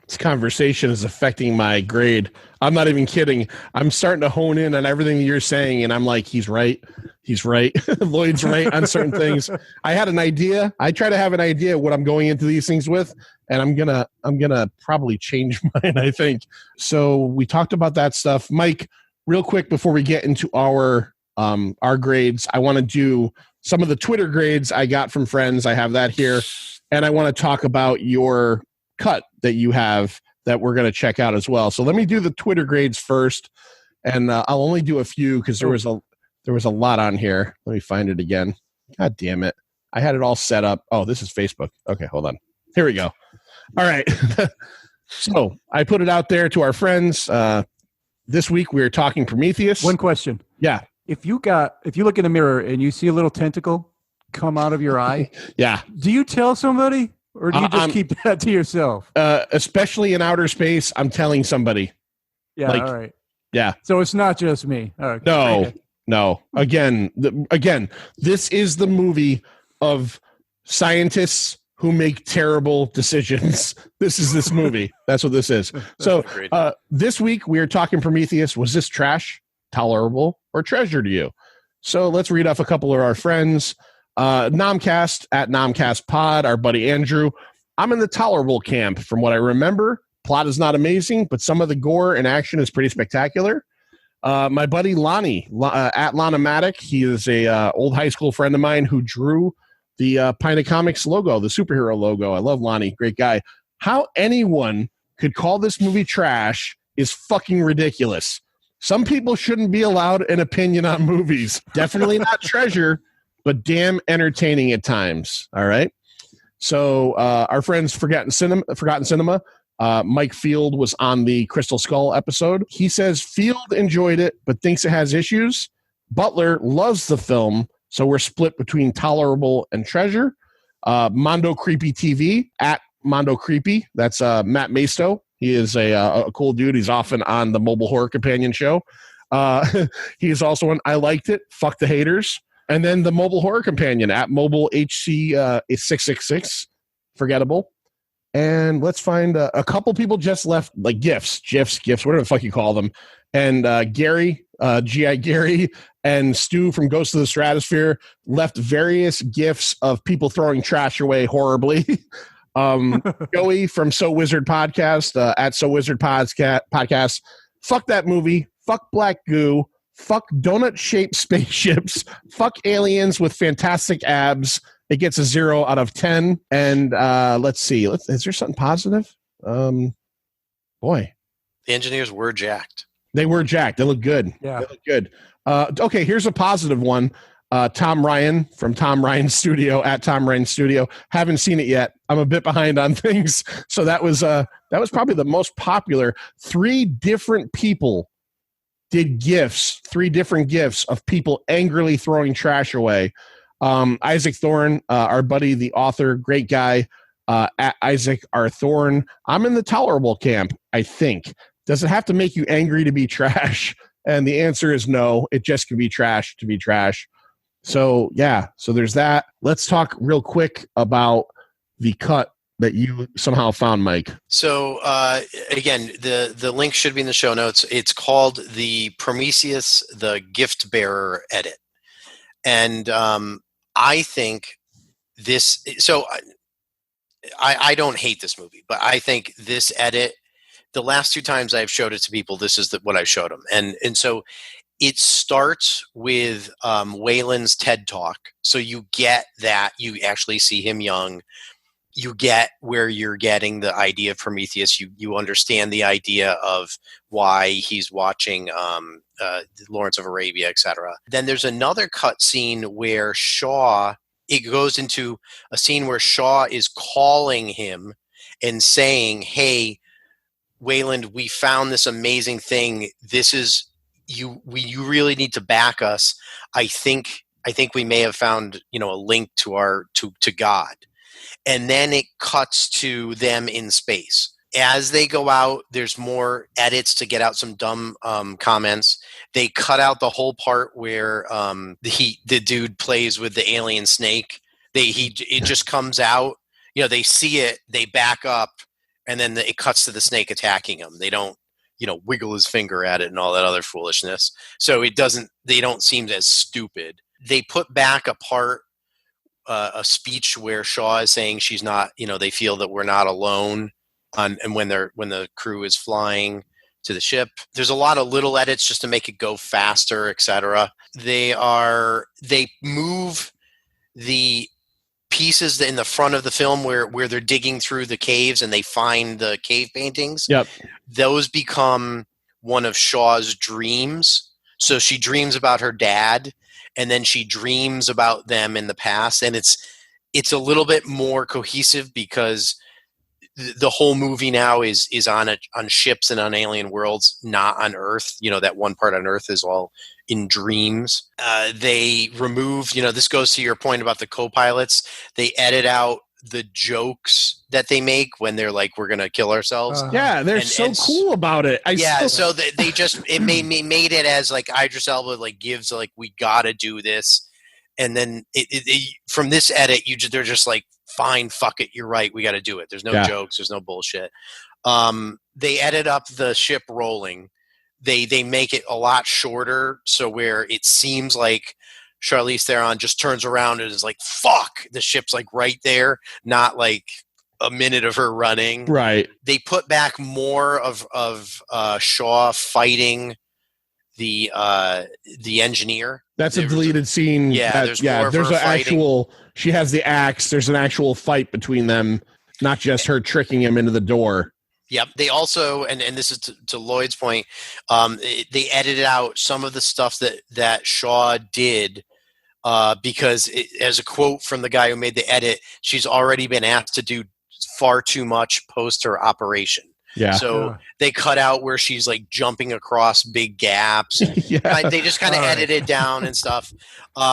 This conversation is affecting my grade. I'm not even kidding. I'm starting to hone in on everything you're saying, and I'm like, he's right. He's right. Lloyd's right on certain things. I had an idea. I try to have an idea what I'm going into these things with, and I'm gonna probably change mine, I think. So we talked about that stuff. Mike, real quick before we get into our grades, I want to do some of the Twitter grades I got from friends. I have that here, and I want to talk about your cut that you have that we're going to check out as well. So let me do the Twitter grades first, and I'll only do a few because there was a lot on here. Let me find it again. God damn it. I had it all set up. Oh, this is Facebook. Okay, hold on. Here we go. All right. So I put it out there to our friends. This week we are talking Prometheus. One question. Yeah. If you look in the mirror and you see a little tentacle come out of your eye, yeah. Do you tell somebody? Or do you just keep that to yourself? Especially in outer space, I'm telling somebody. Yeah, all right. Yeah. So it's not just me. Okay. No. Again, this is the movie of scientists who make terrible decisions. This is this movie. That's what this is. So this week we are talking Prometheus. Was this trash, tolerable, or treasure to you? So let's read off a couple of our friends. Nomcast at NomcastPod, our buddy Andrew. I'm in the tolerable camp. From what I remember, plot is not amazing, but some of the gore and action is pretty spectacular. My buddy Lonnie at Lonomatic. He is a old high school friend of mine who drew the Pina Comics logo, the superhero logo. I love Lonnie, great guy. How anyone could call this movie trash is fucking ridiculous. Some people shouldn't be allowed an opinion on movies. Definitely not Treasure, but damn entertaining at times. All right. So our friends Forgotten Cinema, Mike Field was on the Crystal Skull episode. He says Field enjoyed it, but thinks it has issues. Butler loves the film, so we're split between tolerable and Treasure. Mondo Creepy TV at Mondo Creepy. That's Matt Masto. He is a cool dude. He's often on the Mobile Horror Companion show. He is also on I Liked It, Fuck the Haters. And then the Mobile Horror Companion at Mobile HC 666. Forgettable. And let's find a couple people just left, like GIFs, whatever the fuck you call them. And Gary, G.I. Gary, and Stu from Ghost of the Stratosphere left various GIFs of people throwing trash away horribly. Joey from So Wizard Podcast at So Wizard Podcast. Fuck that movie. Fuck Black Goo. Fuck donut-shaped spaceships. Fuck aliens with fantastic abs. It gets a 0 out of 10. And let's see. Is there something positive? Boy. The engineers were jacked. They were jacked. They look good. Yeah. They look good. Okay, here's a positive one. Tom Ryan from Tom Ryan Studio at Tom Ryan Studio. Haven't seen it yet. I'm a bit behind on things. So that was probably the most popular. 3 different people did GIFs, 3 different GIFs of people angrily throwing trash away. Isaac Thorne, our buddy, the author, great guy, at Isaac R. Thorne. I'm in the tolerable camp, I think. Does it have to make you angry to be trash? And the answer is no. It just can be trash to be trash. So, yeah. So there's that. Let's talk real quick about the cut that you somehow found, Mike. So, again, the link should be in the show notes. It's called the Prometheus, the Gift Bearer edit. And I think this, so I don't hate this movie, but I think this edit, the last 2 times I've showed it to people, this is what I showed them. And so it starts with Wayland's TED Talk. So you get that, you actually see him young. You get where you're getting the idea of Prometheus. You understand the idea of why he's watching Lawrence of Arabia, etc. Then there's another cut scene where it goes into a scene where Shaw is calling him and saying, hey, Wayland, we found this amazing thing. This is you really need to back us. I think we may have found, a link to to God. And then it cuts to them in space. As they go out, there's more edits to get out some dumb comments. They cut out the whole part where the dude plays with the alien snake. It just comes out. They see it, they back up, and then it cuts to the snake attacking him. They don't, wiggle his finger at it and all that other foolishness. So they don't seem as stupid. They put back a part, a speech where Shaw is saying she's not, they feel that we're not alone and when the crew is flying to the ship. There's a lot of little edits just to make it go faster, etc. They move the pieces in the front of the film where they're digging through the caves and they find the cave paintings. Yep. Those become one of Shaw's dreams. So she dreams about her dad, and then she dreams about them in the past, and it's a little bit more cohesive because the whole movie now is on ships and on alien worlds, not on Earth. That one part on Earth is all in dreams. They remove, this goes to your point about the co-pilots. They edit out the jokes that they make when they're like, we're going to kill ourselves. Yeah, they're so cool about it. So they just, it made it as like Idris Elba like gives like, we got to do this. And then from this edit, they're just like, fine, fuck it, you're right, we got to do it. There's no jokes, there's no bullshit. They edit up the ship rolling. They make it a lot shorter, so where it seems like Charlize Theron just turns around and is like, fuck, the ship's like right there, not like a minute of her running. Right. They put back more of Shaw fighting the engineer. That's a deleted scene. Yeah, there's more of her an fighting. actual. She has the axe. There's an actual fight between them, not just her tricking him into the door. Yep. They also, and this is to Lloyd's point, they edited out some of the stuff that Shaw did because, as a quote from the guy who made the edit, she's already been asked to do far too much post her operation. Yeah. So they cut out where she's like jumping across big gaps. They just kind of edited down and stuff. You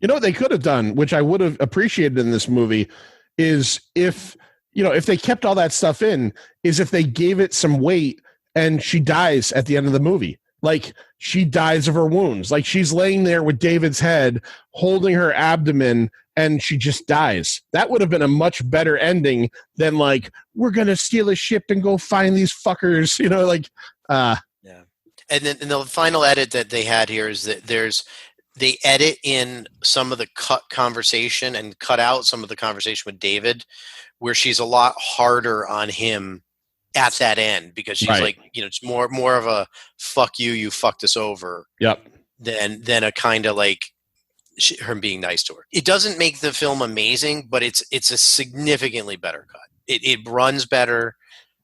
know what they could have done, which I would have appreciated in this movie, is if they kept all that stuff in, is if they gave it some weight and she dies at the end of the movie. Like, she dies of her wounds. Like, she's laying there with David's head, holding her abdomen, and she just dies. That would have been a much better ending than, like, we're going to steal a ship and go find these fuckers, Yeah. And then the final edit that they had here is that they edit in some of the cut conversation and cut out some of the conversation with David, where she's a lot harder on him at that end, because she's like, it's more of a fuck you fucked us over. Yep. Than a kind of like her being nice to her. It doesn't make the film amazing, but it's a significantly better cut. It runs better.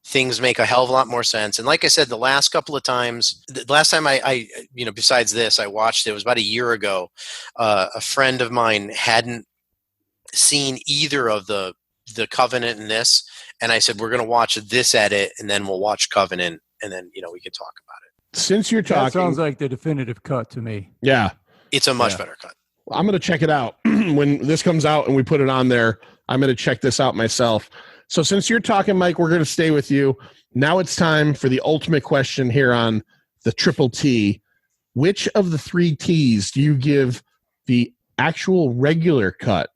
Things make a hell of a lot more sense. And like I said, the last couple of times, the last time I besides this, I watched it was about a year ago. A friend of mine hadn't seen either of the Covenant and this, and I said, we're going to watch this edit and then we'll watch Covenant, and then we can talk about it. Since you're talking, that sounds like the definitive cut to me. Yeah, it's a much better cut. I'm going to check it out when this comes out and we put it on there. I'm going to check this out myself. So since you're talking, Mike, we're going to stay with you. Now it's time for the ultimate question here on the Triple T. Which of the 3 T's do you give the actual regular cut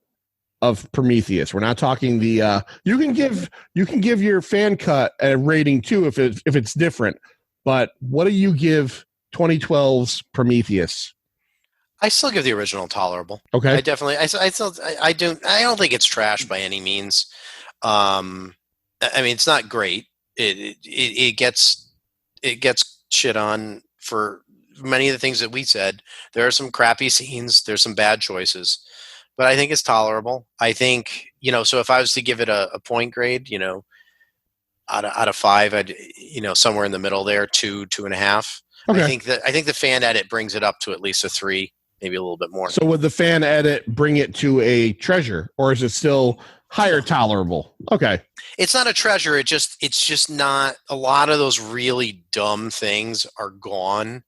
of Prometheus? We're not talking the you can give your fan cut a rating too if it's different. But what do you give 2012's Prometheus? I still give the original tolerable. Okay. I definitely I don't think it's trash by any means. I mean, it's not great. It gets shit on for many of the things that we said. There are some crappy scenes, there's some bad choices, but I think it's tolerable. I think, so if I was to give it a point grade, out of 5, I'd, somewhere in the middle there, 2.5. Okay. I think the fan edit brings it up to at least a 3, maybe a little bit more. So would the fan edit bring it to a treasure, or is it still higher tolerable? Okay. It's not a treasure. It's just not, a lot of those really dumb things are gone.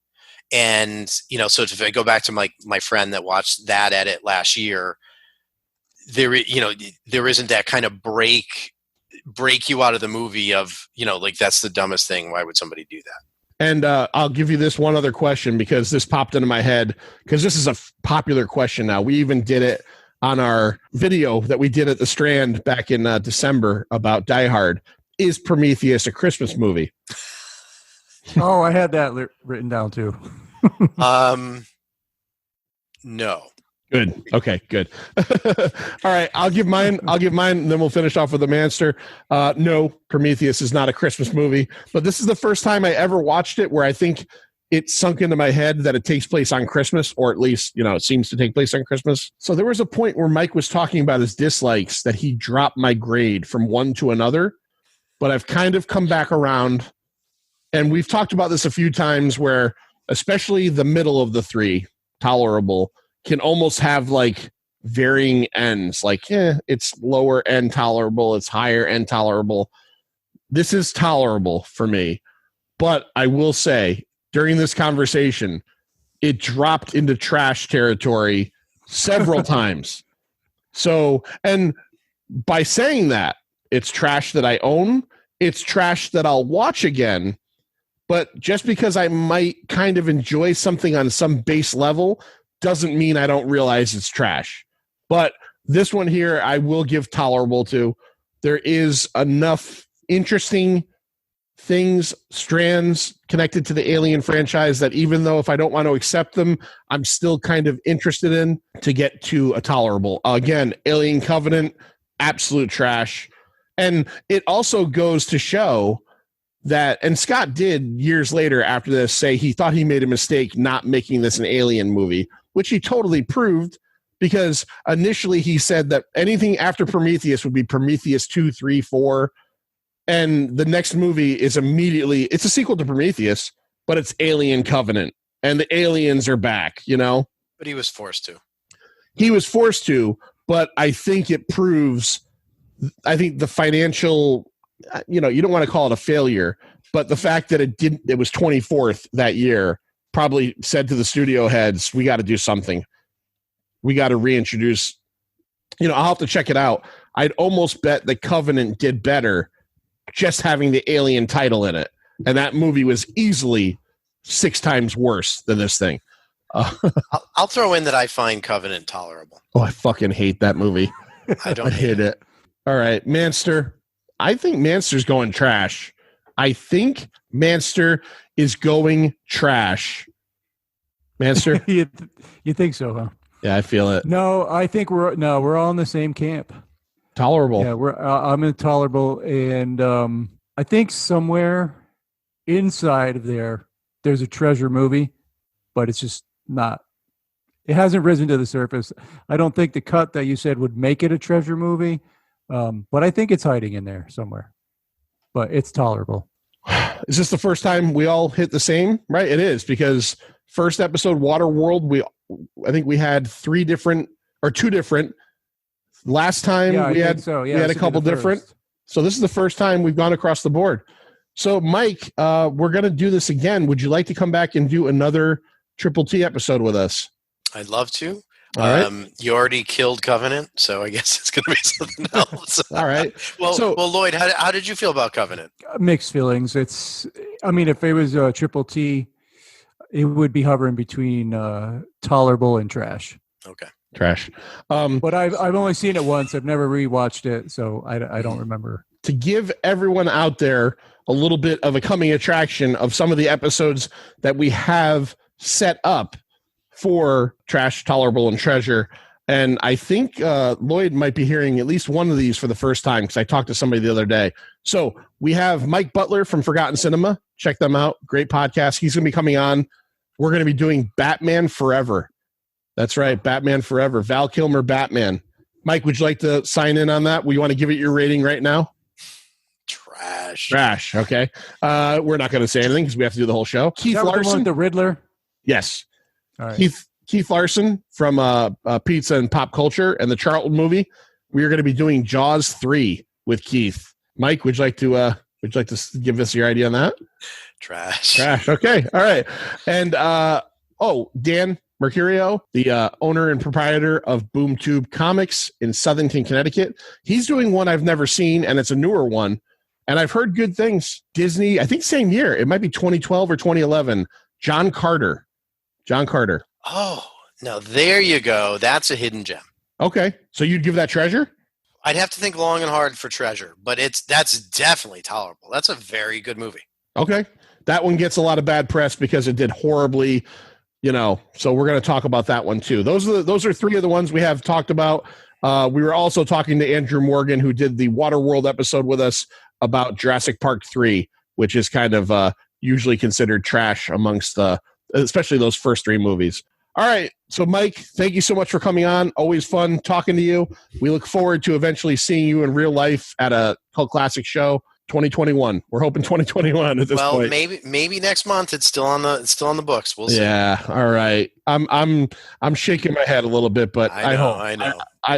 And, so if I go back to my friend that watched that edit last year, there isn't that kind of break you out of the movie of, like, that's the dumbest thing. Why would somebody do that? And I'll give you this one other question, because this popped into my head, because this is a popular question now. We even did it on our video that we did at the Strand back in December about Die Hard. Is Prometheus a Christmas movie? Oh, I had that written down too. No. Good. Okay, good. All right, I'll give mine, and then we'll finish off with the Manster. No, Prometheus is not a Christmas movie, but this is the first time I ever watched it where I think it sunk into my head that it takes place on Christmas, or at least, it seems to take place on Christmas. So there was a point where Mike was talking about his dislikes that he dropped my grade from one to another, but I've kind of come back around, and we've talked about this a few times where, especially the middle of the 3, tolerable, can almost have like varying ends. Like, it's lower end tolerable, it's higher end tolerable. This is tolerable for me. But I will say, during this conversation, it dropped into trash territory several times. So, and by saying that, it's trash that I own, it's trash that I'll watch again. But just because I might kind of enjoy something on some base level doesn't mean I don't realize it's trash. But this one here, I will give tolerable to. There is enough interesting things, strands connected to the Alien franchise that even though if I don't want to accept them, I'm still kind of interested in, to get to a tolerable. Again, Alien Covenant, absolute trash. And it also goes to show that, and Scott did years later after this say he thought he made a mistake not making this an Alien movie, which he totally proved, because initially he said that anything after Prometheus would be Prometheus 2, 3, 4, and the next movie is immediately, it's a sequel to Prometheus, but it's Alien Covenant, and the aliens are back, you know? But he was forced to. He was forced to, but I think it proves, I think the financial, you know, you don't want to call it a failure, but the fact that it was 24th that year probably said to the studio heads, we got to do something. We got to reintroduce, you know, I'll have to check it out. I'd almost bet the Covenant did better just having the Alien title in it. And that movie was easily 6 times worse than this thing. I'll throw in that I find Covenant tolerable. Oh, I fucking hate that movie. I don't hate it. All right, Manster. I think Manster's going trash. I think Manster is going trash. Manster? You think so, huh? Yeah, I feel it. No, I think we're all in the same camp. Tolerable. Yeah, I'm intolerable, and I think somewhere inside of there's a treasure movie, but it's just not. It hasn't risen to the surface. I don't think the cut that you said would make it a treasure movie, but I think it's hiding in there somewhere. But it's tolerable. Is this the first time we all hit the same? Right, it is, because first episode Waterworld, I think we had 2 different. Last time we had a couple different. So this is the first time we've gone across the board. So Mike, we're going to do this again. Would you like to come back and do another Triple T episode with us? I'd love to. All right. You already killed Covenant, so I guess it's going to be something else. All right. Well, Lloyd, how did you feel about Covenant? Mixed feelings. I mean, if it was a Triple T, it would be hovering between tolerable and trash. Okay. Trash. But I've only seen it once. I've never rewatched it, so I don't remember. To give everyone out there a little bit of a coming attraction of some of the episodes that we have set up for Trash, Tolerable, and Treasure. And I think Lloyd might be hearing at least one of these for the first time, because I talked to somebody the other day. So we have Mike Butler from Forgotten Cinema. Check them out. Great podcast. He's going to be coming on. We're going to be doing Batman Forever. That's right. Batman Forever. Val Kilmer, Batman. Mike, would you like to sign in on that? We want to give it your rating right now? Trash. Okay. We're not going to say anything because we have to do the whole show. Keith Larson. The Riddler? Yes. All right. Keith Larson from Pizza and Pop Culture and the Charlton movie. We are going to be doing Jaws 3 with Keith. Mike, would you like to give us your idea on that? Trash. Okay. All right. And Dan Mercurio, the owner and proprietor of BoomTube Comics in Southington, Connecticut. He's doing one I've never seen, and it's a newer one. And I've heard good things. Disney, I think same year. It might be 2012 or 2011. John Carter. Oh, no, there you go. That's a hidden gem. Okay. So you'd give that Treasure? I'd have to think long and hard for Treasure, but that's definitely tolerable. That's a very good movie. Okay. That one gets a lot of bad press because it did horribly, so we're going to talk about that one too. Those are 3 of the ones we have talked about. We were also talking to Andrew Morgan, who did the Waterworld episode with us about Jurassic Park 3, which is kind of usually considered trash amongst especially those first 3 movies. All right. So, Mike, thank you so much for coming on. Always fun talking to you. We look forward to eventually seeing you in real life at a Cult Classic show. 2021. We're hoping 2021 at this point. Well, maybe next month. It's still on the books. We'll see. Yeah. All right. I'm shaking my head a little bit, but I know.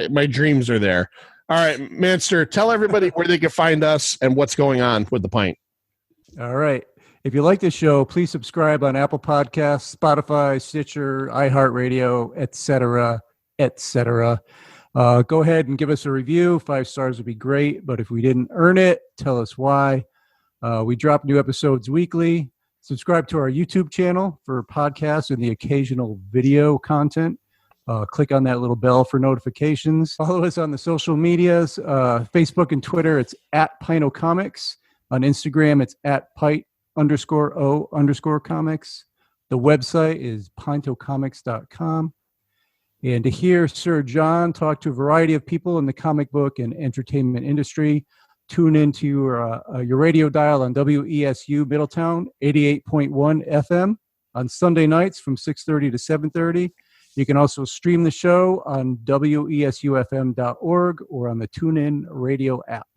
My dreams are there. All right, Manster, tell everybody where they can find us and what's going on with the pint. All right. If you like this show, please subscribe on Apple Podcasts, Spotify, Stitcher, iHeartRadio, etc., etc. Go ahead and give us a review. 5 stars would be great, but if we didn't earn it, tell us why. We drop new episodes weekly. Subscribe to our YouTube channel for podcasts and the occasional video content. Click on that little bell for notifications. Follow us on the social medias, Facebook and Twitter. It's @PinoComics. On Instagram, it's @Pint_O_comics. The website is pintocomics.com. And to hear Sir John talk to a variety of people in the comic book and entertainment industry, tune into your radio dial on WESU Middletown 88.1 FM on Sunday nights from 6:30 to 7:30. You can also stream the show on WESUFM.org or on the TuneIn Radio app.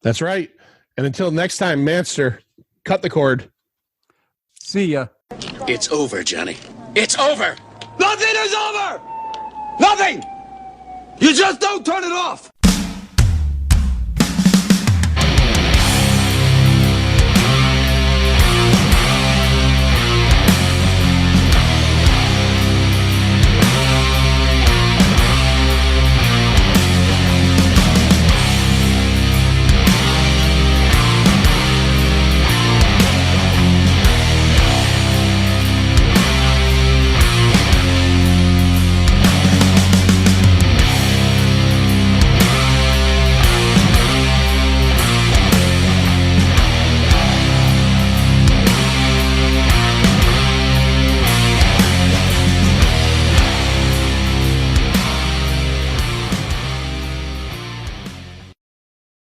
That's right. And until next time, Manster, cut the cord. See ya. It's over, Johnny. It's over. Nothing is over. Nothing. You just don't turn it off.